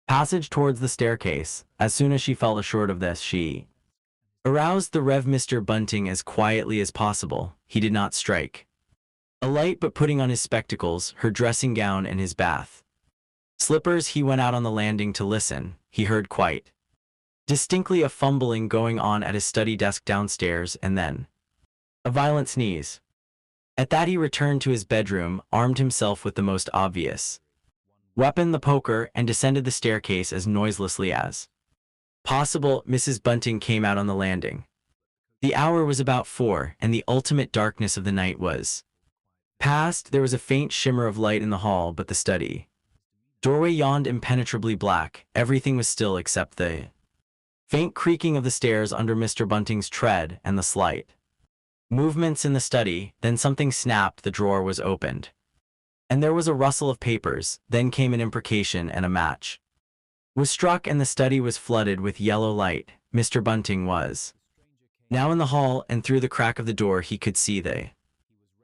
passage towards the staircase. As soon as she felt assured of this, she aroused the Rev. Mr. Bunting as quietly as possible. He did not strike a light, but putting on his spectacles, her dressing gown, and his bath slippers, he went out on the landing to listen. He heard quite distinctly a fumbling going on at his study desk downstairs, and then a violent sneeze. At that he returned to his bedroom, armed himself with the most obvious weapon, the poker, and descended the staircase as noiselessly as possible. Mrs. Bunting came out on the landing. The hour was about 4, and the ultimate darkness of the night was past. There was a faint shimmer of light in the hall, but the study doorway yawned impenetrably black. Everything was still except the faint creaking of the stairs under Mr. Bunting's tread and the slight movements in the study. Then something snapped. The drawer was opened, and there was a rustle of papers. Then came an imprecation, and a match was struck, and the study was flooded with yellow light. Mr. Bunting was now in the hall, and through the crack of the door he could see the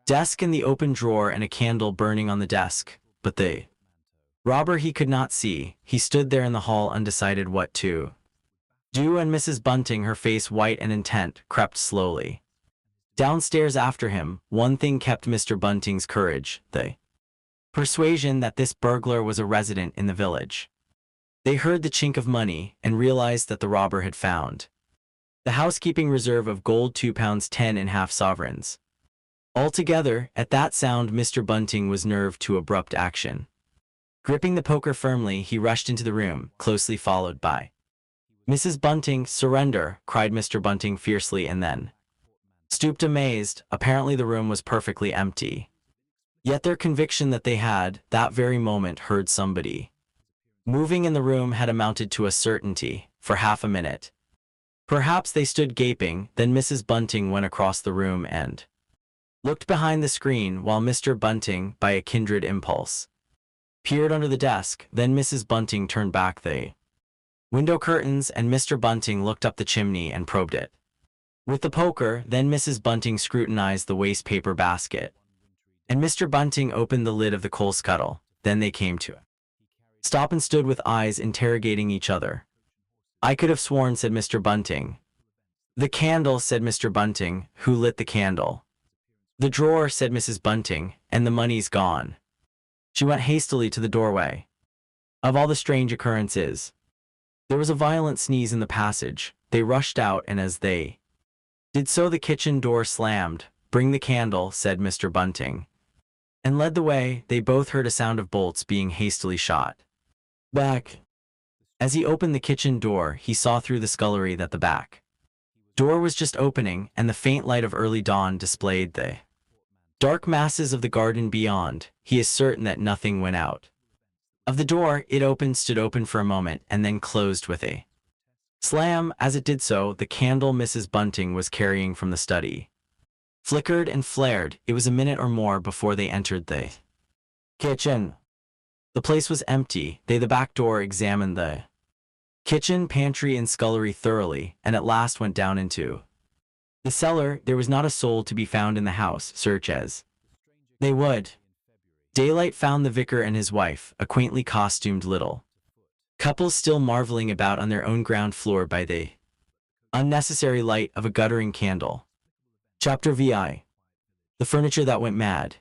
desk and the open drawer and a candle burning on the desk, but the robber he could not see. He stood there in the hall, undecided what to do, and Mrs. Bunting, her face white and intent, crept slowly downstairs after him. One thing kept Mr. Bunting's courage: the persuasion that this burglar was a resident in the village. They heard the chink of money and realized that the robber had found the housekeeping reserve of gold, £2.10 sovereigns. Altogether, at that sound, Mr. Bunting was nerved to abrupt action. Gripping the poker firmly, he rushed into the room, closely followed by Mrs. Bunting. "Surrender!" cried Mr. Bunting fiercely, and then stooped amazed. Apparently the room was perfectly empty. Yet their conviction that they had, that very moment, heard somebody moving in the room had amounted to a certainty. For half a minute, perhaps, they stood gaping. Then Mrs. Bunting went across the room and looked behind the screen, while Mr. Bunting, by a kindred impulse, peered under the desk. Then Mrs. Bunting turned back the window curtains, and Mr. Bunting looked up the chimney and probed it with the poker. Then Mrs. Bunting scrutinized the waste paper basket, and Mr. Bunting opened the lid of the coal scuttle. Then they came to a stop and stood with eyes interrogating each other. "I could have sworn," said Mr. Bunting. "The candle," said Mr. Bunting. "Who lit the candle?" "The drawer," said Mrs. Bunting. "And the money's gone." She went hastily to the doorway. Of all the strange occurrences, there was a violent sneeze in the passage. They rushed out, and as they did so, the kitchen door slammed. "Bring the candle," said Mr. Bunting, and led the way. They both heard a sound of bolts being hastily shot back. As he opened the kitchen door, he saw through the scullery that the back door was just opening, and the faint light of early dawn displayed the dark masses of the garden beyond. He is certain that nothing went out of the door. It stood open for a moment, and then closed with a slam. As it did so, the candle Mrs. Bunting was carrying from the study flickered and flared. It was a minute or more before they entered the kitchen. The place was empty. They the back door examined the kitchen, pantry, and scullery thoroughly, and at last went down into the cellar. There was not a soul to be found in the house, search as they would. Daylight found the vicar and his wife, a quaintly costumed little couple, still marveling about on their own ground floor by the unnecessary light of a guttering candle. Chapter VI. The furniture that went mad.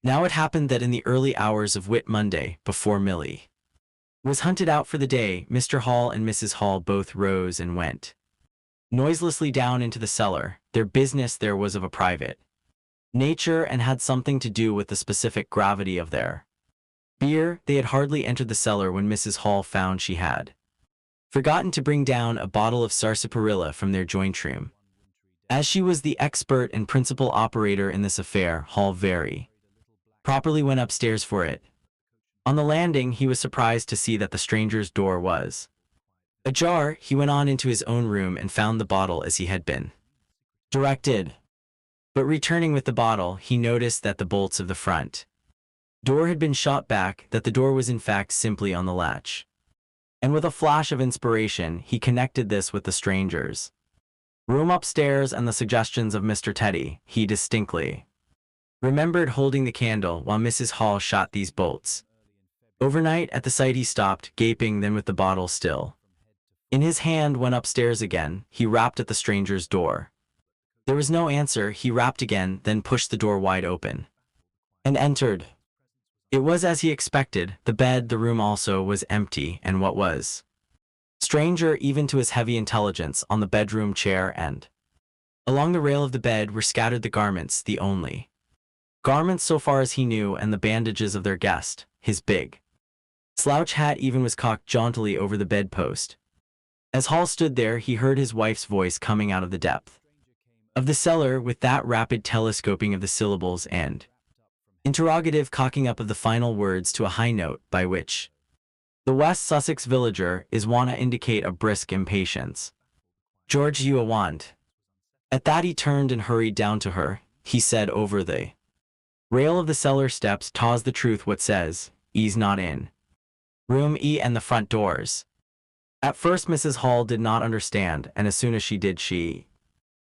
Now it happened that in the early hours of Whit Monday, before Milly was hunted out for the day, Mr. Hall and Mrs. Hall both rose and went noiselessly down into the cellar. Their business there was of a private nature, and had something to do with the specific gravity of their beer. They had hardly entered the cellar when Mrs. Hall found she had forgotten to bring down a bottle of sarsaparilla from their joint room. As she was the expert and principal operator in this affair, Hall very properly went upstairs for it. On the landing, he was surprised to see that the stranger's door was ajar. He went on into his own room and found the bottle as he had been directed. But returning with the bottle, he noticed that the bolts of the front door had been shot back, that the door was in fact simply on the latch. And with a flash of inspiration, he connected this with the stranger's room upstairs and the suggestions of Mr. Teddy. He distinctly remembered holding the candle while Mrs. Hall shot these bolts. Overnight, at the sight he stopped, gaping, then with the bottle still in his hand went upstairs again. He rapped at the stranger's door. There was no answer. He rapped again, then pushed the door wide open and entered. It was as he expected. The bed, the room also, was empty, and what was stranger even to his heavy intelligence, on the bedroom chair and along the rail of the bed were scattered the garments, the only garments so far as he knew, and the bandages of their guest. His big slouch hat even was cocked jauntily over the bedpost. As Hall stood there, he heard his wife's voice coming out of the depth of the cellar, with that rapid telescoping of the syllables and interrogative cocking up of the final words to a high note, by which the West Sussex villager is wont to indicate a brisk impatience. "George, you want?" At that he turned and hurried down to her. He said over the rail of the cellar steps, "'Twas the truth what says, E's not in room E and the front doors." At first Mrs. Hall did not understand, and as soon as she did, she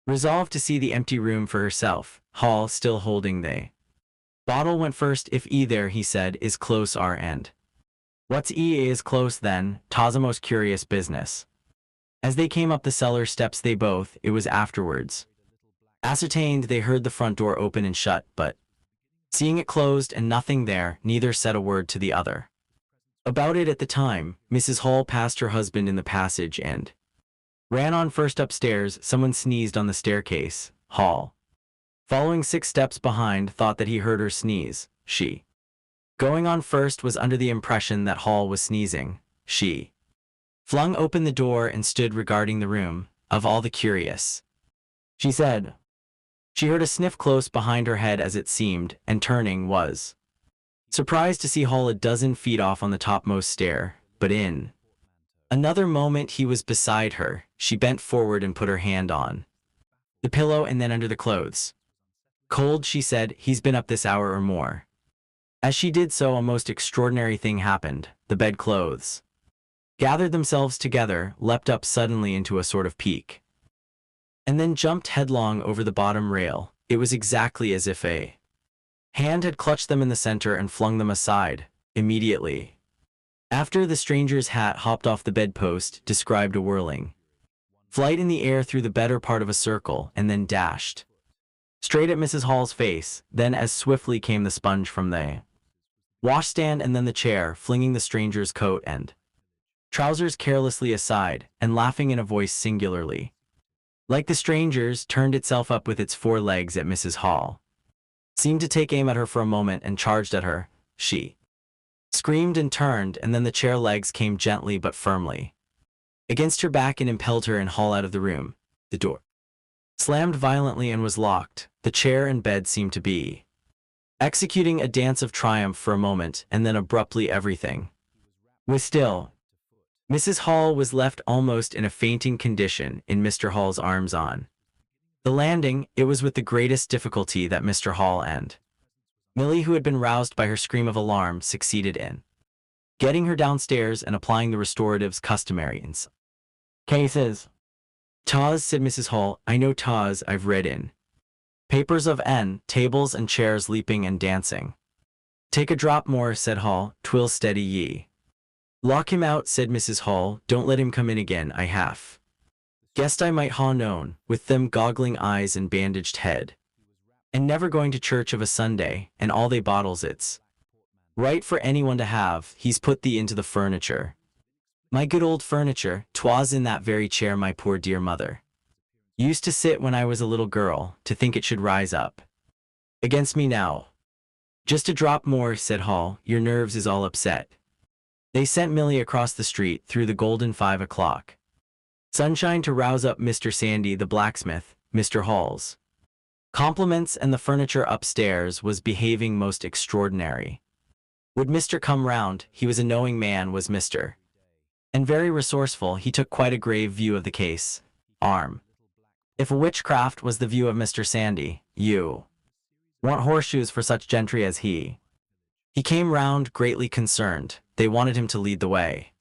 resolved to see the empty room for herself. Hall, still holding the bottle, went first. "If E there," he said, "is close our end." "What's E is close then? 'Twas a most curious business." As they came up the cellar steps they both, it was afterwards ascertained, they heard the front door open and shut, but seeing it closed and nothing there, neither said a word to the other about it at the time. Mrs. Hall passed her husband in the passage and ran on first upstairs. Someone sneezed on the staircase. Hall, following 6 steps behind, thought that he heard her sneeze. She, going on first, was under the impression that Hall was sneezing. She flung open the door and stood regarding the room. "Of all the curious," she said. She heard a sniff close behind her head, as it seemed, and turning, was surprised to see Hall a dozen feet off on the topmost stair. But in another moment he was beside her. She bent forward and put her hand on the pillow and then under the clothes. "Cold," she said. "He's been up this hour or more." As she did so, a most extraordinary thing happened. The bedclothes gathered themselves together, leapt up suddenly into a sort of peak, and then jumped headlong over the bottom rail. It was exactly as if a hand had clutched them in the center and flung them aside. Immediately after, the stranger's hat hopped off the bedpost, described a whirling flight in the air through the better part of a circle, and then dashed straight at Mrs. Hall's face. Then as swiftly came the sponge from the washstand, and then the chair, flinging the stranger's coat and trousers carelessly aside, and laughing in a voice singularly like the stranger's, turned itself up with its 4 legs at Mrs. Hall, seemed to take aim at her for a moment, and charged at her. She screamed and turned, and then the chair legs came gently but firmly against her back and impelled her and Hall out of the room. The door slammed violently and was locked. The chair and bed seemed to be executing a dance of triumph for a moment, and then abruptly everything was still. Mrs. Hall was left almost in a fainting condition in Mr. Hall's arms on the landing. It was with the greatest difficulty that Mr. Hall and Millie, who had been roused by her scream of alarm, succeeded in getting her downstairs and applying the restoratives customary in some cases. "'Twas," said Mrs. Hall. "I know 'twas. I've read in papers of tables and chairs leaping and dancing." "Take a drop more," said Hall. "'Twill steady ye." "Lock him out," said Mrs. Hall. "Don't let him come in again. I half guessed I might ha' known, with them goggling eyes and bandaged head, and never going to church of a Sunday, and all they bottles. It's right for anyone to have. He's put thee into the furniture. My good old furniture. 'Twas in that very chair my poor dear mother used to sit when I was a little girl. To think it should rise up against me now." "Just a drop more," said Hall. "Your nerves is all upset." They sent Millie across the street through the golden 5 o'clock sunshine to rouse up Mr. Sandy the blacksmith. Mr. Hall's compliments, and the furniture upstairs was behaving most extraordinary. Would Mr. come round? He was a knowing man, was Mr. And very resourceful. He took quite a grave view of the case. If a witchcraft was the view of Mr. Sandy, you want horseshoes for such gentry as he. He came round greatly concerned. They wanted him to lead the way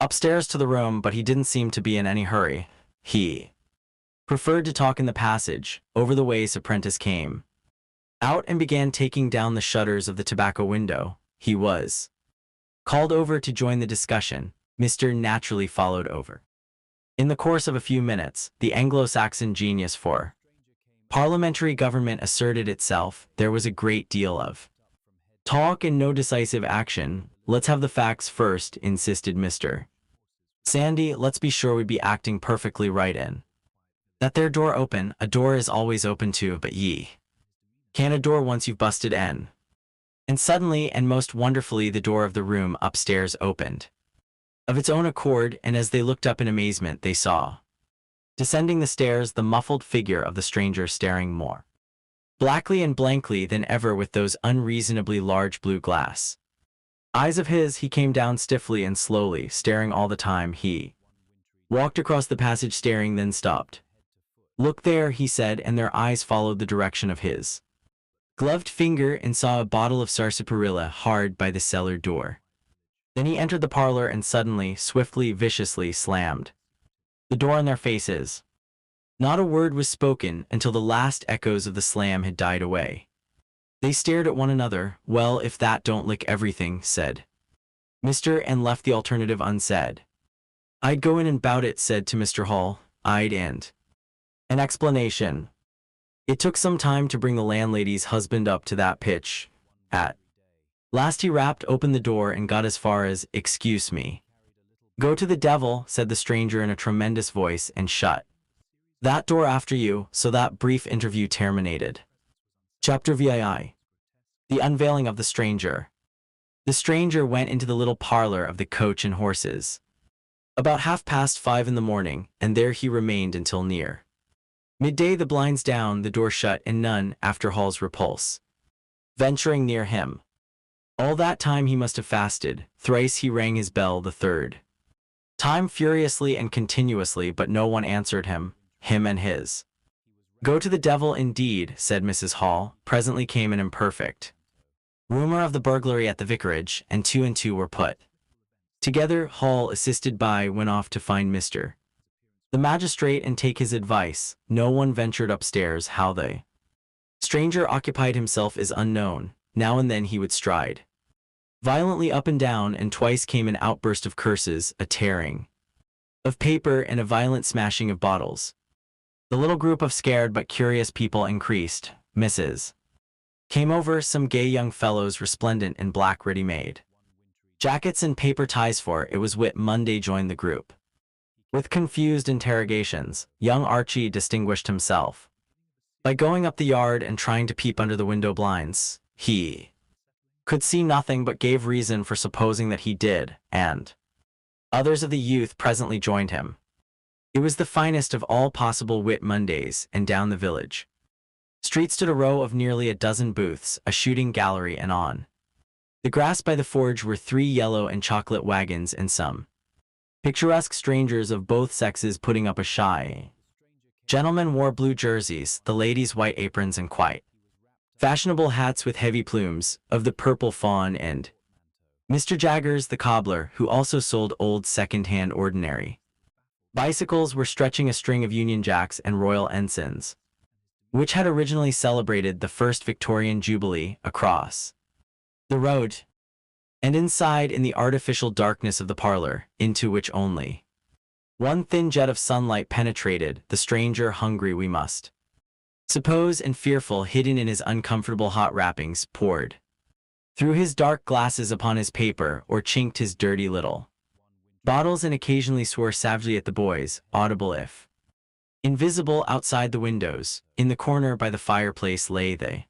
upstairs to the room, but he didn't seem to be in any hurry. He preferred to talk in the passage. Over the Ways apprentice came out and began taking down the shutters of the tobacco window. He was called over to join the discussion. Mr. naturally followed over. In the course of a few minutes, the Anglo-Saxon genius for parliamentary government asserted itself. There was a great deal of talk and no decisive action. Let's have the facts first, insisted Mr. Sandy. Let's be sure we be acting perfectly right in that there door open. A door is always open too, but ye can't a door once you've busted in. And suddenly and most wonderfully the door of the room upstairs opened of its own accord, and as they looked up in amazement they saw descending the stairs the muffled figure of the stranger, staring more blackly and blankly than ever with those unreasonably large blue glass eyes of his. He came down stiffly and slowly, staring all the time. He walked across the passage staring, then stopped. Look there, he said, and their eyes followed the direction of his gloved finger and saw a bottle of sarsaparilla hard by the cellar door. Then he entered the parlor and suddenly, swiftly, viciously slammed the door in their faces. Not a word was spoken until the last echoes of the slam had died away. They stared at one another. Well, if that don't lick everything, said Mr. and left the alternative unsaid. I'd go in and bout it, said to Mr. Hall. I'd and an explanation. It took some time to bring the landlady's husband up to that pitch. At last he rapped open the door and got as far as, excuse me. Go to the devil, said the stranger in a tremendous voice, and shut that door after you. So that brief interview terminated. Chapter VII. The unveiling of the stranger. The stranger went into the little parlor of the Coach and Horses about 5:30 in the morning, and there he remained until near midday, the blinds down, the door shut, and none, after Hall's repulse, venturing near him. All that time he must have fasted. Thrice he rang his bell, the third time furiously and continuously, but no one answered him and his. Go to the devil indeed, said Mrs. Hall. Presently came an imperfect rumor of the burglary at the vicarage, and two were put together. Hall, assisted by, went off to find Mr. the magistrate and take his advice. No one ventured upstairs. How the stranger occupied himself is unknown. Now and then he would stride violently up and down, and twice came an outburst of curses, a tearing of paper, and a violent smashing of bottles. The little group of scared but curious people increased. Mrs. came over, some gay young fellows resplendent in black ready-made jackets and paper ties, for it was Whit Monday, joined the group. With confused interrogations, young Archie distinguished himself by going up the yard and trying to peep under the window blinds. He could see nothing, but gave reason for supposing that he did, and others of the youth presently joined him. It was the finest of all possible Whit Mondays, and down the village street stood a row of nearly a dozen booths, a shooting gallery, and on the grass by the forge were 3 yellow and chocolate wagons, and some picturesque strangers of both sexes putting up a shy. Gentlemen wore blue jerseys, the ladies white aprons and quite fashionable hats with heavy plumes, of the purple fawn, and Mr. Jaggers the cobbler, who also sold old second-hand ordinary bicycles, were stretching a string of Union Jacks and Royal Ensigns, which had originally celebrated the first Victorian Jubilee, across the road, and inside, in the artificial darkness of the parlor, into which only one thin jet of sunlight penetrated, the stranger, hungry we must suppose and fearful, hidden in his uncomfortable hot wrappings, poured through his dark glasses upon his paper, or chinked his dirty little bottles, and occasionally swore savagely at the boys, audible if invisible, outside the windows. In the corner by the fireplace lay the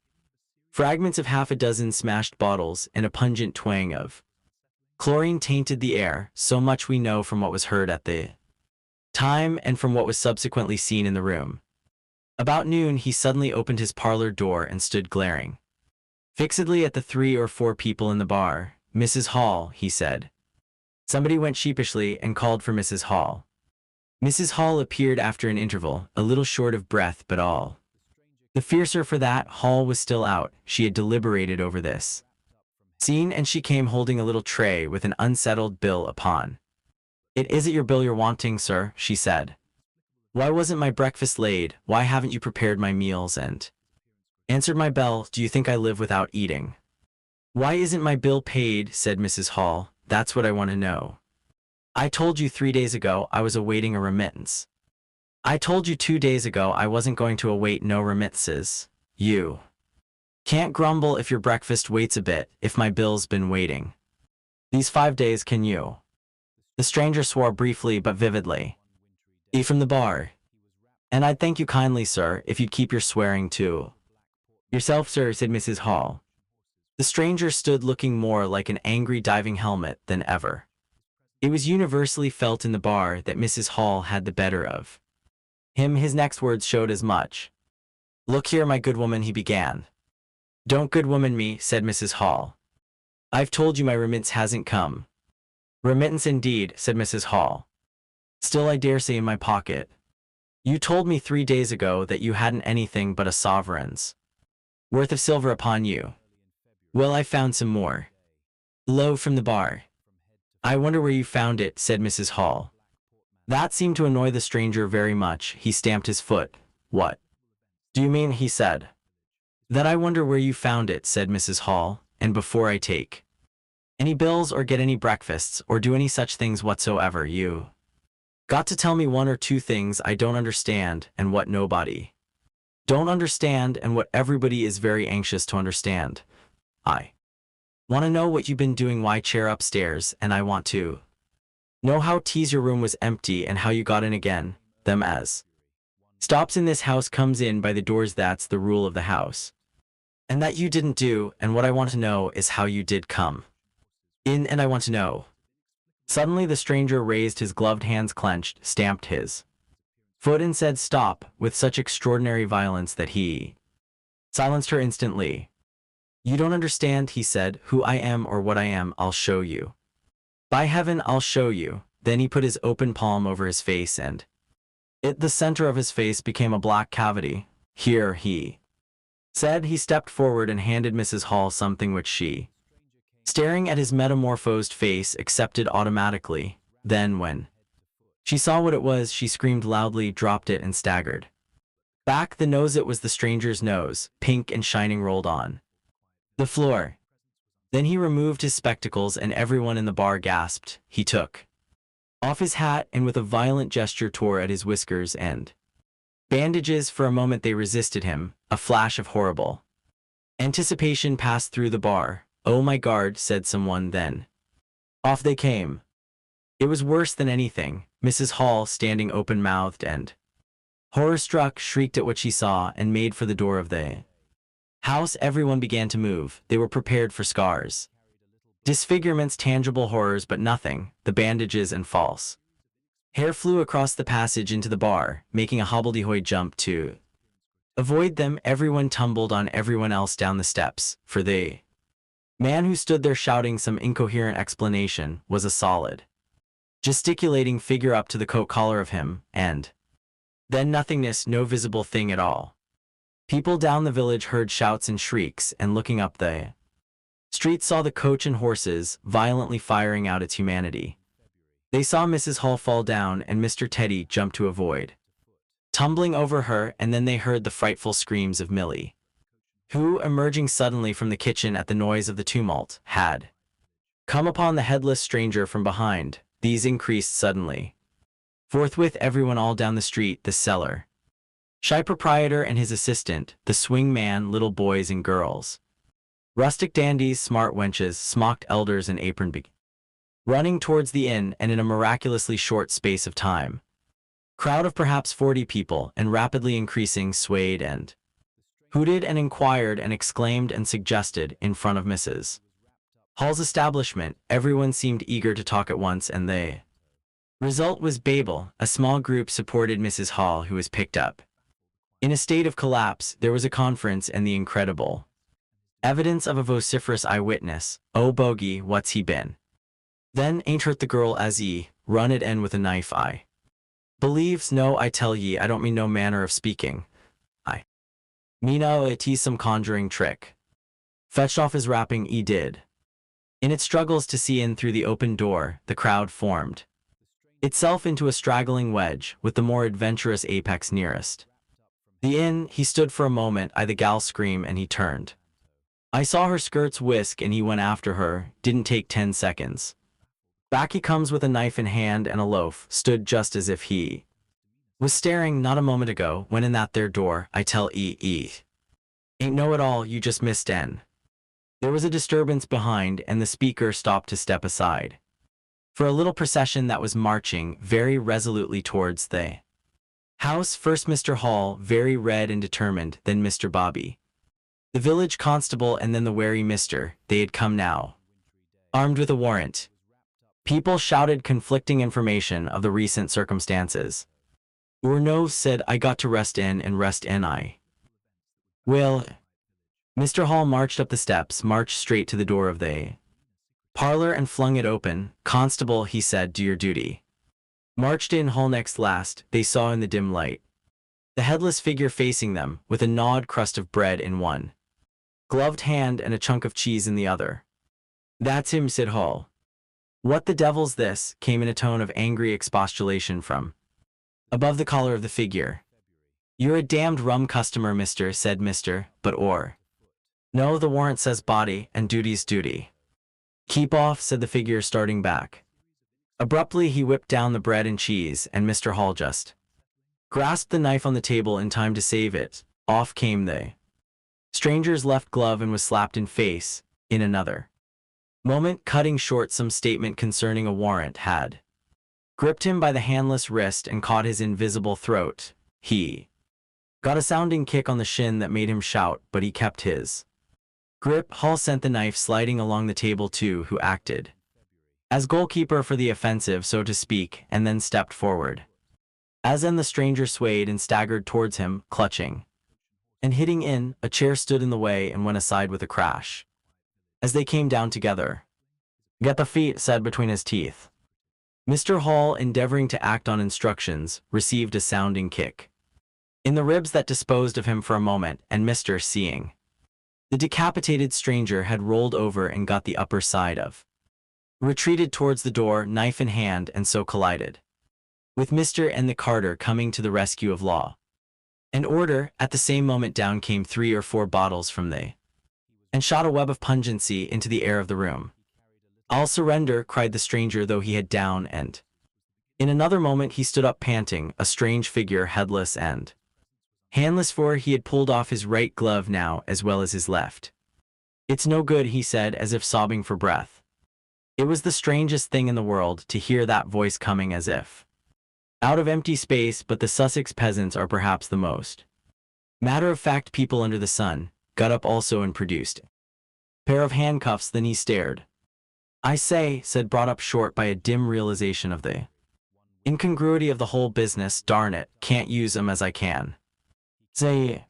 fragments of 6 smashed bottles, and a pungent twang of chlorine tainted the air. So much we know from what was heard at the time, and from what was subsequently seen in the room. About noon, he suddenly opened his parlor door and stood glaring fixedly at the 3 or 4 people in the bar. "Mrs. Hall," he said. Somebody went sheepishly and called for Mrs. Hall. Mrs. Hall appeared after an interval, a little short of breath but all the fiercer for that Hall was still out. She had deliberated over this scene, and she came holding a little tray with an unsettled bill upon it. "Is it your bill you're wanting, sir?" she said. "Why wasn't my breakfast laid? Why haven't you prepared my meals and answered my bell? Do you think I live without eating?" "Why isn't my bill paid?" said Mrs. Hall. "That's what I want to know. I told you 3 days ago I was awaiting a remittance. I told you 2 days ago I wasn't going to await no remittances. You can't grumble if your breakfast waits a bit, if my bill's been waiting these 5 days, can you?" The stranger swore briefly but vividly. From the bar. "And I'd thank you kindly, sir, if you'd keep your swearing to yourself, sir," said Mrs. Hall. The stranger stood looking more like an angry diving helmet than ever. It was universally felt in the bar that Mrs. Hall had the better of him. His next words showed as much. "Look here, my good woman," he began. "Don't good woman me," said Mrs. Hall. "I've told you my remittance hasn't come." "Remittance indeed," said Mrs. Hall. "Still I dare say in my pocket. You told me 3 days ago that you hadn't anything but a sovereign's worth of silver upon you. Well, I found some more. Lo, from the bar." "I wonder where you found it," said Mrs. Hall. That seemed to annoy the stranger very much. He stamped his foot. "What do you mean?" he said. "That I wonder where you found it," said Mrs. Hall, "and before I take any bills or get any breakfasts or do any such things whatsoever, you got to tell me 1 or 2 things I don't understand, and what nobody don't understand, and what everybody is very anxious to understand. I want to know what you've been doing. Why, chair upstairs, and I want to know how 'tis your room was empty and how you got in again. Them as stops in this house comes in by the doors. That's the rule of the house. And that you didn't do, and what I want to know is how you did come in, and I want to know." Suddenly the stranger raised his gloved hands, clenched, stamped his foot and said stop, with such extraordinary violence that he silenced her instantly. "You don't understand," he said, "who I am or what I am. I'll show you. By heaven, I'll show you." Then he put his open palm over his face, and the center of his face became a black cavity. "Here," he said. He stepped forward and handed Mrs. Hall something which she, staring at his metamorphosed face, accepted automatically. Then when she saw what it was, she screamed loudly, dropped it, and staggered back. The nose, it was the stranger's nose, pink and shining, rolled on the floor. Then he removed his spectacles, and everyone in the bar gasped. He took off his hat and with a violent gesture tore at his whiskers and bandages. For a moment they resisted him. A flash of horrible anticipation passed through the bar. "Oh my God," said someone. Then off they came. It was worse than anything. Mrs. Hall, standing open-mouthed and horror-struck, shrieked at what she saw and made for the door of the house. Everyone began to move. They were prepared for scars, disfigurements, tangible horrors, but nothing. The bandages and false hair flew across the passage into the bar, making a hobbledehoy jump to avoid them. Everyone tumbled on everyone else down the steps, for the man who stood there shouting some incoherent explanation was a solid, gesticulating figure up to the coat collar of him, and then nothingness, no visible thing at all. People down the village heard shouts and shrieks, and looking up the street saw the coach and horses violently firing out its humanity. They saw Mrs. Hall fall down, and Mr. Teddy jump to avoid tumbling over her, and then they heard the frightful screams of Millie, who, emerging suddenly from the kitchen at the noise of the tumult, had come upon the headless stranger from behind. These increased suddenly. Forthwith everyone all down the street, the cellar shy proprietor and his assistant, the swing man, little boys and girls, rustic dandies, smart wenches, smocked elders, and apron began running towards the inn, and in a miraculously short space of time, crowd of perhaps 40 people, and rapidly increasing, swayed and hooted and inquired and exclaimed and suggested in front of Mrs. Hall's establishment. Everyone seemed eager to talk at once, and the result was Babel. A small group supported Mrs. Hall, who was picked up In a state of collapse, there was a conference and the incredible evidence of a vociferous eyewitness. Oh bogey, what's he been? Then ain't hurt the girl as ye, run it in with a knife I believes. No, I tell ye, I don't mean no manner of speaking. I mean it is some conjuring trick. Fetched off his wrapping did. In its struggles to see in through the open door, the crowd formed itself into a straggling wedge, with the more adventurous apex nearest the inn. He stood for a moment, I the gal scream, and he turned. I saw her skirts whisk and he went after her, didn't take 10 seconds. Back he comes with a knife in hand and a loaf, stood just as if he was staring not a moment ago, when in that there door, I tell ain't know it all, you just missed en. There was a disturbance behind and the speaker stopped to step aside for a little procession that was marching very resolutely towards the house. First Mr. Hall, very red and determined, then Mr. Bobby, the village constable, and then the wary Mr. They had come now, armed with a warrant. People shouted conflicting information of the recent circumstances. Or no, said I got to rest in and rest in I will. Mr. Hall marched up the steps, marched straight to the door of the parlor and flung it open. Constable, he said, do your duty. Marched in. Hall next last, they saw in the dim light the headless figure facing them, with a gnawed crust of bread in one gloved hand and a chunk of cheese in the other. That's him, said Hall. What the devil's this? Came in a tone of angry expostulation from above the collar of the figure. You're a damned rum customer, mister, said Mr. But no, the warrant says body, and duty's duty. Keep off, said the figure, starting back. Abruptly he whipped down the bread and cheese, and Mr. Hall just grasped the knife on the table in time to save it. Off came the stranger's left glove and was slapped in face. In another moment, cutting short some statement concerning a warrant, had gripped him by the handless wrist and caught his invisible throat. He got a sounding kick on the shin that made him shout, but he kept his grip. Hall sent the knife sliding along the table to who acted as goalkeeper for the offensive, so to speak, and then stepped forward. As then the stranger swayed and staggered towards him, clutching and hitting in, a chair stood in the way and went aside with a crash as they came down together. Get the feet, said between his teeth. Mr. Hall, endeavoring to act on instructions, received a sounding kick in the ribs that disposed of him for a moment, and Mr. seeing the decapitated stranger had rolled over and got the upper side of retreated towards the door, knife in hand, and so collided with Mr. and the carter coming to the rescue of law and order. At the same moment down came 3 or 4 bottles from the and shot a web of pungency into the air of the room. I'll surrender, cried the stranger, though he had down, and in another moment he stood up panting, a strange figure, headless and handless, for he had pulled off his right glove now as well as his left. It's no good, he said, as if sobbing for breath. It was the strangest thing in the world to hear that voice coming as if out of empty space, but the Sussex peasants are perhaps the most matter-of-fact people under the sun. Got up also and produced a pair of handcuffs. Then he stared. I say, said, brought up short by a dim realization of the incongruity of the whole business. Darn it, can't use 'em as I can say.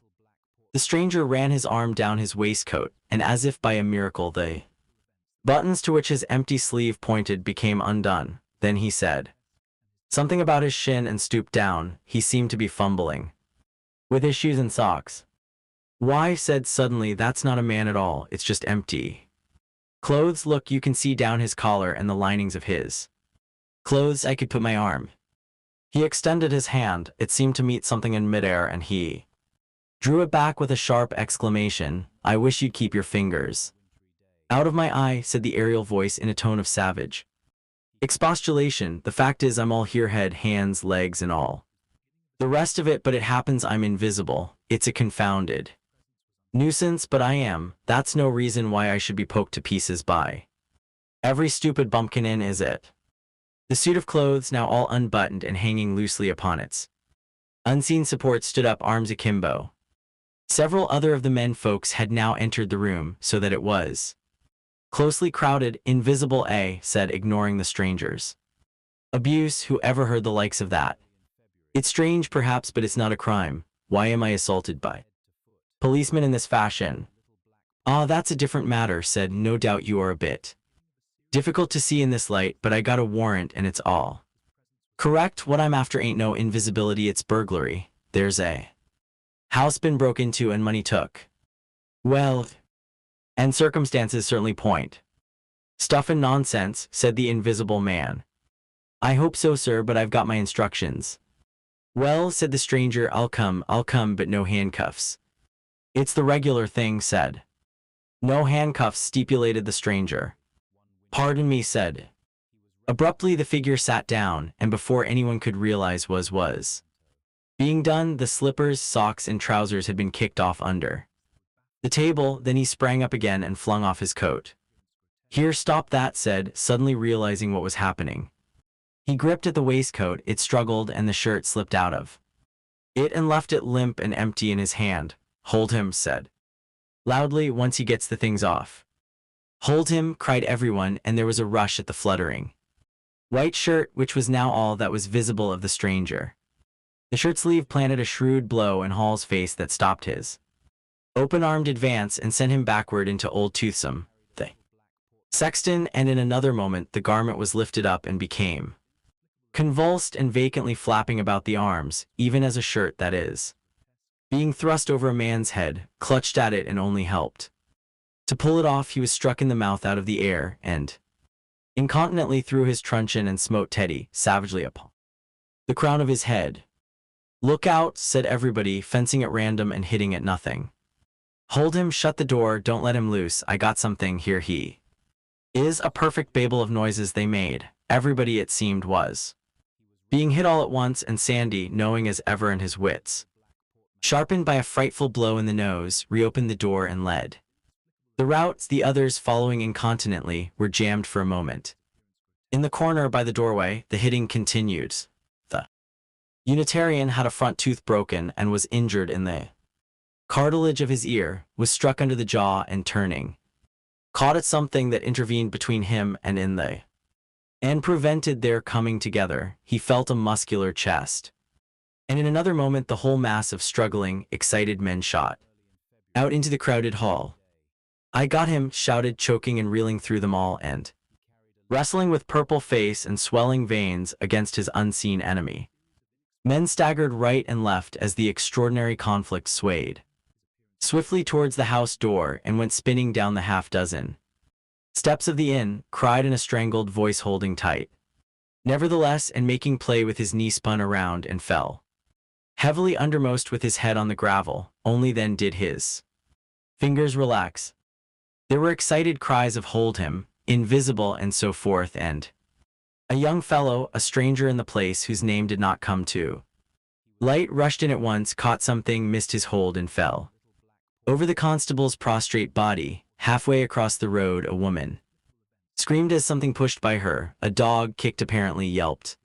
The stranger ran his arm down his waistcoat, and as if by a miracle the buttons to which his empty sleeve pointed became undone. Then he said something about his shin and stooped down. He seemed to be fumbling with his shoes and socks. Why, said suddenly, that's not a man at all, it's just empty clothes. Look, you can see down his collar and the linings of his clothes. I could put my arm. He extended his hand. It seemed to meet something in midair, and he drew it back with a sharp exclamation. I wish you'd keep your fingers out of my eye, said the aerial voice in a tone of savage expostulation. The fact is, I'm all here, head, hands, legs, and all the rest of it, but it happens I'm invisible. It's a confounded nuisance, but I am. That's no reason why I should be poked to pieces by every stupid bumpkin in, is it? The suit of clothes, now all unbuttoned and hanging loosely upon its unseen support, stood up, arms akimbo. Several other of the men folks had now entered the room, so that it was closely crowded. Invisible, said, ignoring the strangers. Abuse, who ever heard the likes of that? It's strange perhaps, but it's not a crime. Why am I assaulted by policemen in this fashion? Ah, that's a different matter, said. No doubt you are a bit difficult to see in this light, but I got a warrant and it's all correct. What I'm after ain't no invisibility, it's burglary. There's a house been broke into and money took. Well, and circumstances certainly point. Stuff and nonsense, said the invisible man. I hope so, sir, but I've got my instructions. Well, said the stranger, I'll come, but no handcuffs. It's the regular thing, said. No handcuffs, stipulated the stranger. Pardon me, said. Abruptly the figure sat down, and before anyone could realize was being done, the slippers, socks, and trousers had been kicked off under the table. Then he sprang up again and flung off his coat. Here, stop that, said, suddenly realizing what was happening. He gripped at the waistcoat, it struggled, and the shirt slipped out of it and left it limp and empty in his hand. Hold him, said loudly, once he gets the things off. Hold him, cried everyone, and there was a rush at the fluttering white shirt, which was now all that was visible of the stranger. The shirt sleeve planted a shrewd blow in Hall's face that stopped his open-armed advance and sent him backward into Old Toothsome, the sexton, and in another moment the garment was lifted up and became convulsed and vacantly flapping about the arms, even as a shirt, that is, being thrust over a man's head, clutched at it and only helped to pull it off. He was struck in the mouth out of the air and incontinently threw his truncheon and smote Teddy savagely upon the crown of his head. Look out, said everybody, fencing at random and hitting at nothing. Hold him, shut the door, don't let him loose, I got something here. He is a perfect babel of noises they made. Everybody, it seemed, was being hit all at once, and Sandy, knowing as ever and his wits sharpened by a frightful blow in the nose, reopened the door and led the rout. The others, following incontinently, were jammed for a moment. In the corner by the doorway, the hitting continued. The Unitarian had a front tooth broken and was injured in the cartilage of his ear, was struck under the jaw and, turning, caught at something that intervened between him and prevented their coming together. He felt a muscular chest, and in another moment the whole mass of struggling, excited men shot out into the crowded hall. I got him, shouted, choking and reeling through them all and wrestling with purple face and swelling veins against his unseen enemy. Men staggered right and left as the extraordinary conflict swayed swiftly towards the house door and went spinning down the half-dozen steps of the inn, cried in a strangled voice, holding tight, nevertheless, and making play with his knee, spun around and fell heavily undermost with his head on the gravel. Only then did his fingers relax. There were excited cries of hold him, invisible, and so forth, and a young fellow, a stranger in the place whose name did not come to light, rushed in at once, caught something, missed his hold, and fell over the constable's prostrate body. Halfway across the road a woman screamed as something pushed by her. A dog, kicked, apparently yelped,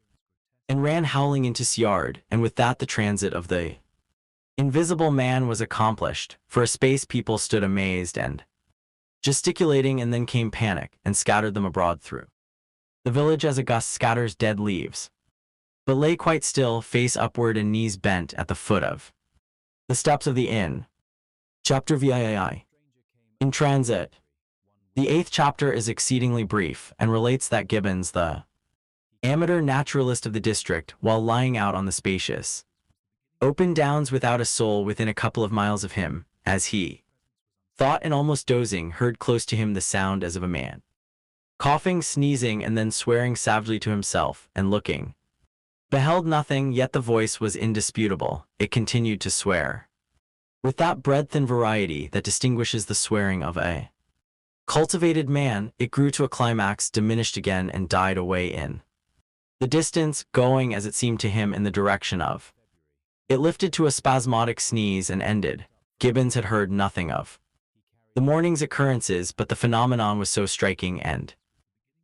and ran howling into his yard, and with that the transit of the invisible man was accomplished. For a space people stood amazed and gesticulating, and then came panic, and scattered them abroad through the village as a gust scatters dead leaves, but lay quite still, face upward and knees bent, at the foot of the steps of the inn. Chapter VII. In transit. The 8th chapter is exceedingly brief, and relates that Gibbons, the amateur naturalist of the district, while lying out on the spacious open downs without a soul within a couple of miles of him, as he thought, and almost dozing, heard close to him the sound as of a man coughing, sneezing, and then swearing savagely to himself, and looking, beheld nothing, yet the voice was indisputable. It continued to swear with that breadth and variety that distinguishes the swearing of a cultivated man. It grew to a climax, diminished again, and died away in the distance, going, as it seemed to him, in the direction of it. Lifted to a spasmodic sneeze and ended. Gibbons had heard nothing of the morning's occurrences, but the phenomenon was so striking and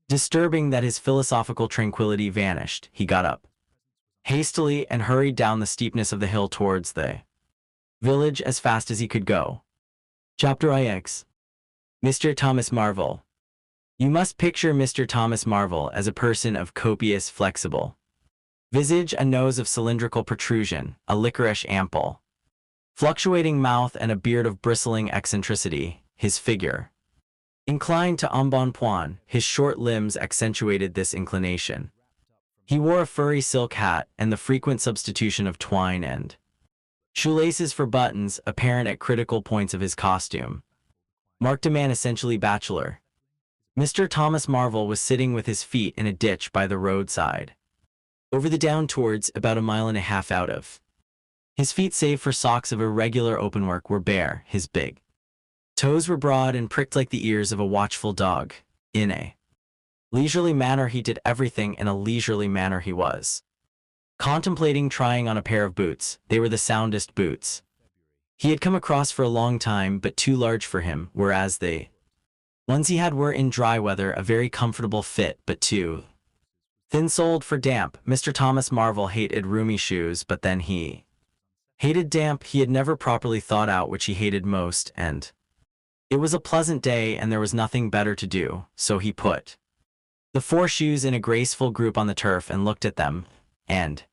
disturbing that his philosophical tranquility vanished. He got up hastily and hurried down the steepness of the hill towards the village as fast as he could go. Chapter IX. Mr. Thomas Marvel. You must picture Mr. Thomas Marvel as a person of copious, flexible visage, a nose of cylindrical protrusion, a liquorish ample fluctuating mouth and a beard of bristling eccentricity, his figure. Inclined to embonpoint, his short limbs accentuated this inclination. He wore a furry silk hat and the frequent substitution of twine and shoelaces for buttons, apparent at critical points of his costume, marked a man essentially bachelor. Mr. Thomas Marvel was sitting with his feet in a ditch by the roadside, over the down towards about a mile and a half out of. His feet, save for socks of irregular openwork, were bare. His big toes were broad and pricked like the ears of a watchful dog. In a leisurely manner he did everything. In a leisurely manner he was contemplating trying on a pair of boots. They were the soundest boots he had come across for a long time, but too large for him, whereas the ones he had were in dry weather a very comfortable fit, but too thin-soled for damp. Mr. Thomas Marvel hated roomy shoes, but then he hated damp. He had never properly thought out which he hated most, and it was a pleasant day and there was nothing better to do, so he put the 4 shoes in a graceful group on the turf and looked at them, and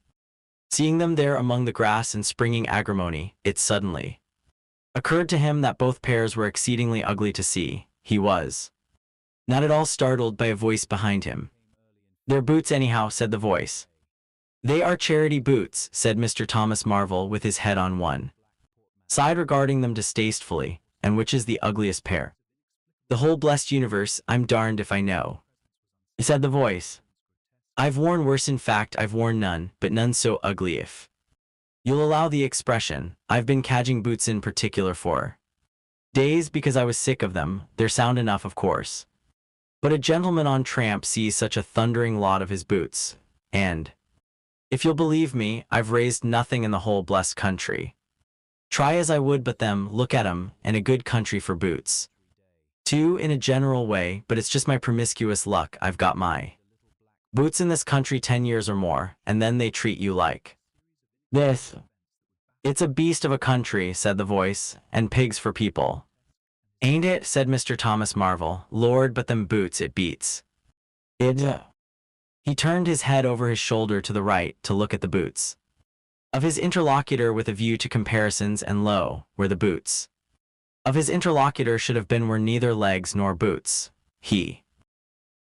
seeing them there among the grass and springing agrimony, it suddenly occurred to him that both pairs were exceedingly ugly to see. He was not at all startled by a voice behind him. "They're boots anyhow," said the voice. "They are charity boots," said Mr. Thomas Marvel with his head on one side regarding them distastefully. "And which is the ugliest pair?" "The whole blessed universe, I'm darned if I know," said the voice. "I've worn worse, in fact I've worn none, but none so ugly, if you'll allow the expression. I've been cadging boots in particular for days because I was sick of them. They're sound enough, of course, but a gentleman on tramp sees such a thundering lot of his boots, and if you'll believe me, I've raised nothing in the whole blessed country. Try as I would but them, look at 'em, and a good country for boots, too, in a general way, but it's just my promiscuous luck. I've got my boots in this country 10 years or more, and then they treat you like this. It's a beast of a country," said the voice, "and pigs for people." "Ain't it?" said Mr. Thomas Marvel. "Lord, but them boots, it beats it." He turned his head over his shoulder to the right to look at the boots of his interlocutor with a view to comparisons, and lo, where the boots of his interlocutor should have been were neither legs nor boots. He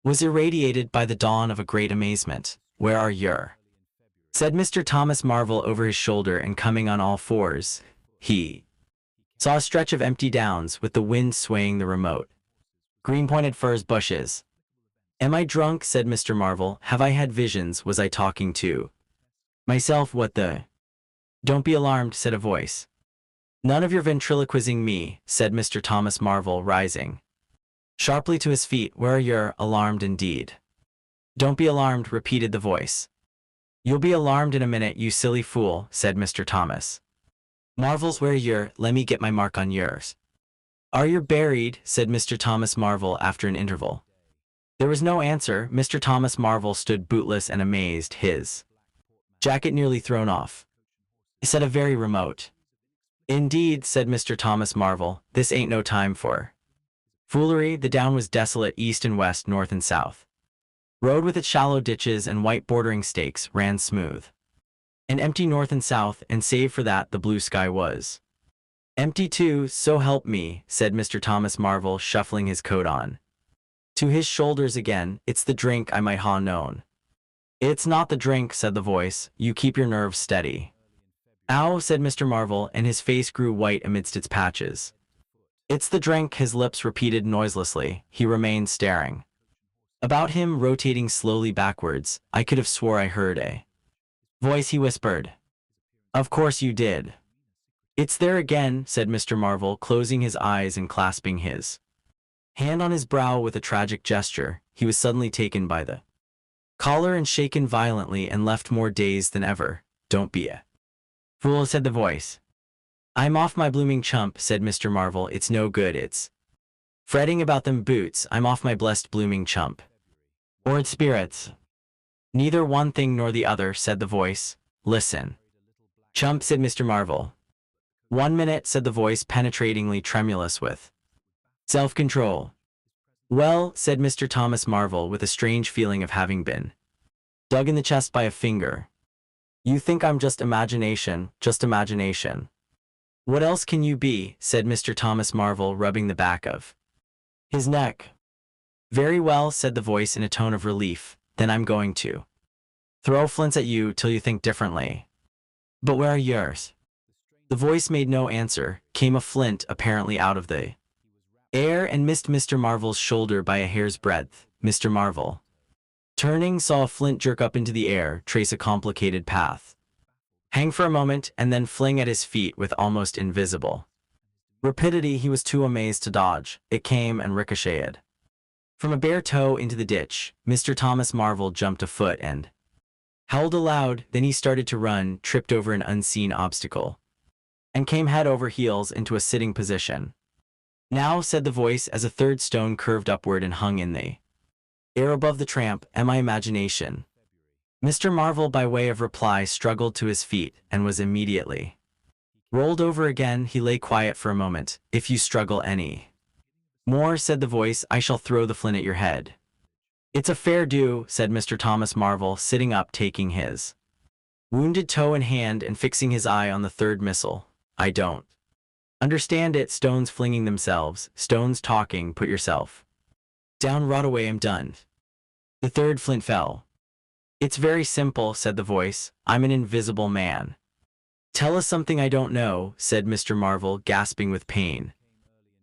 was irradiated by the dawn of a great amazement. "Where are your?" said Mr. Thomas Marvel over his shoulder, and coming on all fours, he saw a stretch of empty downs with the wind swaying the remote green-pointed furze bushes. "Am I drunk?" said Mr. Marvel. "Have I had visions? Was I talking to myself? What the—" "Don't be alarmed," said a voice. "None of your ventriloquizing me," said Mr. Thomas Marvel, rising sharply to his feet. "Where are your—" "Alarmed indeed." "Don't be alarmed," repeated the voice. "You'll be alarmed in a minute, you silly fool," said Mr. Thomas Marvel's. "Where are your—" "Let me get my mark on yours." "Are you buried?" said Mr. Thomas Marvel after an interval. There was no answer. Mr. Thomas Marvel stood bootless and amazed, his jacket nearly thrown off. He said a very remote. "Indeed," said Mr. Thomas Marvel, "this ain't no time for foolery." The down was desolate, east and west, north and south. Road with its shallow ditches and white bordering stakes ran smooth and empty north and south, and save for that the blue sky was empty too. "So help me," said Mr. Thomas Marvel, shuffling his coat on to his shoulders again, "it's the drink I might ha known." "It's not the drink," said the voice. "You keep your nerves steady." "Ow," said Mr. Marvel, and his face grew white amidst its patches. "It's the drink," his lips repeated noiselessly. He remained staring about him, rotating slowly backwards. "I could have swore I heard a voice," he whispered. "Of course you did." "It's there again," said Mr. Marvel, closing his eyes and clasping his hand on his brow with a tragic gesture. He was suddenly taken by the collar and shaken violently and left more dazed than ever. "Don't be a fool," said the voice. "I'm off my blooming chump," said Mr. Marvel. "It's no good, it's fretting about them boots. I'm off my blessed blooming chump. Or it's spirits." "Neither one thing nor the other," said the voice. "Listen." "Chump," said Mr. Marvel. "1 minute," said the voice, penetratingly tremulous with self-control. "Well," said Mr. Thomas Marvel with a strange feeling of having been dug in the chest by a finger. "You think I'm just imagination, just imagination." What else can you be? Said Mr. Thomas Marvel, rubbing the back of his neck. Very well, said the voice in a tone of relief. Then I'm going to throw flints at you till you think differently. But where are yours? The voice made no answer. Came a flint apparently out of the air and missed Mr. Marvel's shoulder by a hair's breadth. Mr. Marvel, turning, saw a flint jerk up into the air, trace a complicated path, hang for a moment, and then fling at his feet with almost invisible rapidity. He was too amazed to dodge. It came and ricocheted from a bare toe into the ditch. Mr. Thomas Marvel jumped a foot and howled aloud. Then he started to run, tripped over an unseen obstacle, and came head over heels into a sitting position. Now, said the voice as a third stone curved upward and hung in the air above the tramp, am I imagination? Mr. Marvel, by way of reply, struggled to his feet and was immediately rolled over again. He lay quiet for a moment. If you struggle any more, said the voice, I shall throw the flint at your head. It's a fair do, said Mr. Thomas Marvel, sitting up, taking his wounded toe in hand and fixing his eye on the third missile. I don't understand it. Stones flinging themselves, stones talking. Put yourself down, rot away, I'm done. The third flint fell. It's very simple, said the voice. I'm an invisible man. Tell us something I don't know, said Mr. Marvel, gasping with pain.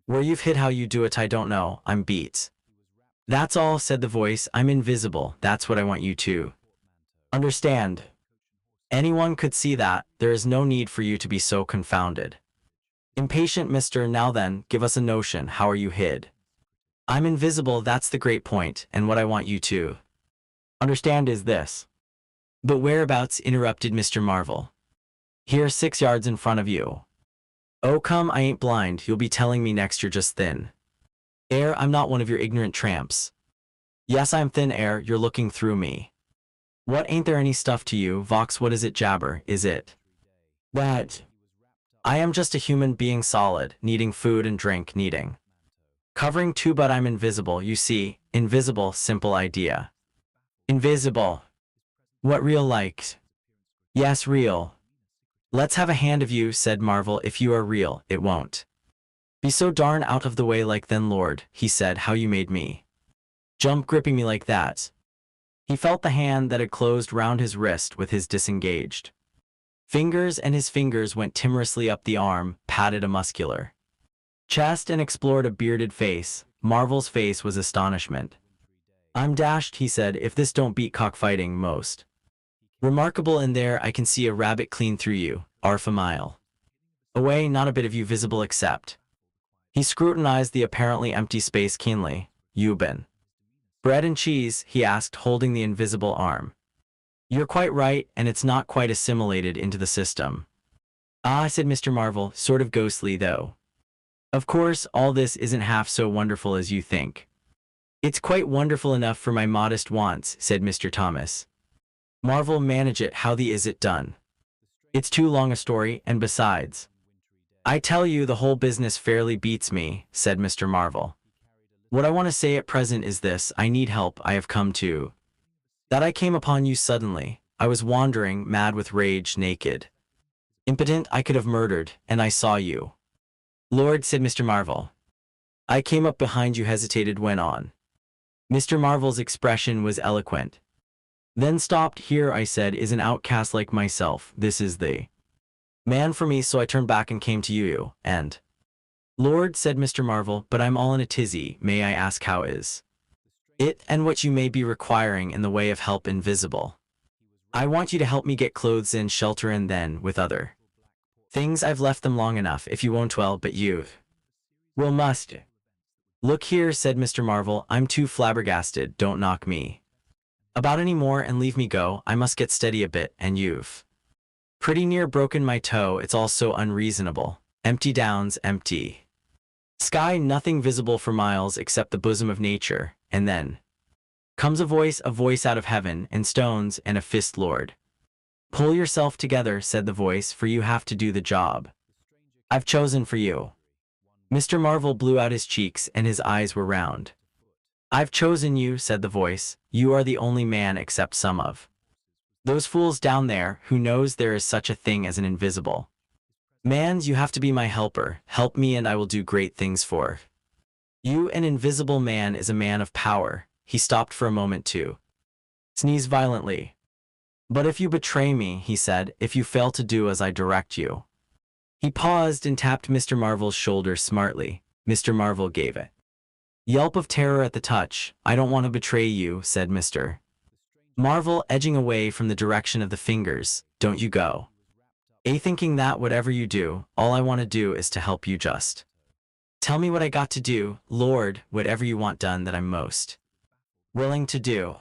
Where you've hit, how you do it, I don't know. I'm beat. That's all, said the voice. I'm invisible. That's what I want you to understand. Anyone could see that. There is no need for you to be so confounded impatient, mister. Now then, give us a notion. How are you hid? I'm invisible, that's the great point, and what I want you to understand is this. But whereabouts? Interrupted Mr. Marvel. Here, 6 yards in front of you. Oh come, I ain't blind. You'll be telling me next you're just thin air. I'm not one of your ignorant tramps. Yes, I'm thin air. You're looking through me. What, ain't there any stuff to you, Vox? What is it, jabber? Is it that I am just a human being, solid, needing food and drink, needing covering too, but I'm invisible, you see. Invisible, simple idea. Invisible. What, real like? Yes, real. Let's have a hand of you, said Marvel. If you are real, it won't be so darn out of the way like. Then, Lord, he said, how you made me jump, gripping me like that. He felt the hand that had closed round his wrist with his disengaged fingers, and his fingers went timorously up the arm, patted a muscular chest, and explored a bearded face. Marvel's face was astonishment. I'm dashed, he said, if this don't beat cockfighting. Most remarkable. In there I can see a rabbit clean through you, 1/2 a mile away, not a bit of you visible except. He scrutinized the apparently empty space keenly. You been bread and cheese? He asked, holding the invisible arm. You're quite right, and it's not quite assimilated into the system. Ah, said Mr. Marvel, sort of ghostly though. Of course, all this isn't half so wonderful as you think. It's quite wonderful enough for my modest wants, said Mr. Thomas Marvel. Manage it. How the is it done? It's too long a story, and besides, I tell you the whole business fairly beats me, said Mr. Marvel. What I want to say at present is this. I need help. I have come to that. I came upon you suddenly. I was wandering, mad with rage, naked, impotent. I could have murdered, and I saw you. Lord, said Mr. Marvel. I came up behind you, hesitated, went on. Mr. Marvel's expression was eloquent. Then stopped. Here, I said, is an outcast like myself. This is the man for me, so I turned back and came to you, and... Lord, said Mr. Marvel, but I'm all in a tizzy. May I ask how is it, and what you may be requiring in the way of help? Invisible. I want you to help me get clothes and shelter, and then, with other things, I've left them long enough. If you won't, well, but you will must. Look here, said Mr. Marvel, I'm too flabbergasted. Don't knock me about any more and leave me go. I must get steady a bit, and you've pretty near broken my toe. It's all so unreasonable. Empty downs, empty sky, nothing visible for miles except the bosom of nature, and then comes a voice out of heaven, and stones, and a fist. Lord, pull yourself together, said the voice, for you have to do the job I've chosen for you. Mr. Marvel blew out his cheeks, and his eyes were round. I've chosen you, said the voice. You are the only man except some of those fools down there who knows there is such a thing as an invisible "Mans, you have to be my helper. Help me and I will do great things for you. An invisible man is a man of power." He stopped for a moment to sneeze violently. "But if you betray me," he said, "if you fail to do as I direct you." He paused and tapped Mr. Marvel's shoulder smartly. Mr. Marvel gave a yelp of terror at the touch. "I don't want to betray you," said Mr. Marvel, edging away from the direction of the fingers. "Don't you go thinking that whatever you do, all I want to do is to help you. Just tell me what I got to do, Lord, whatever you want done that I'm most willing to do."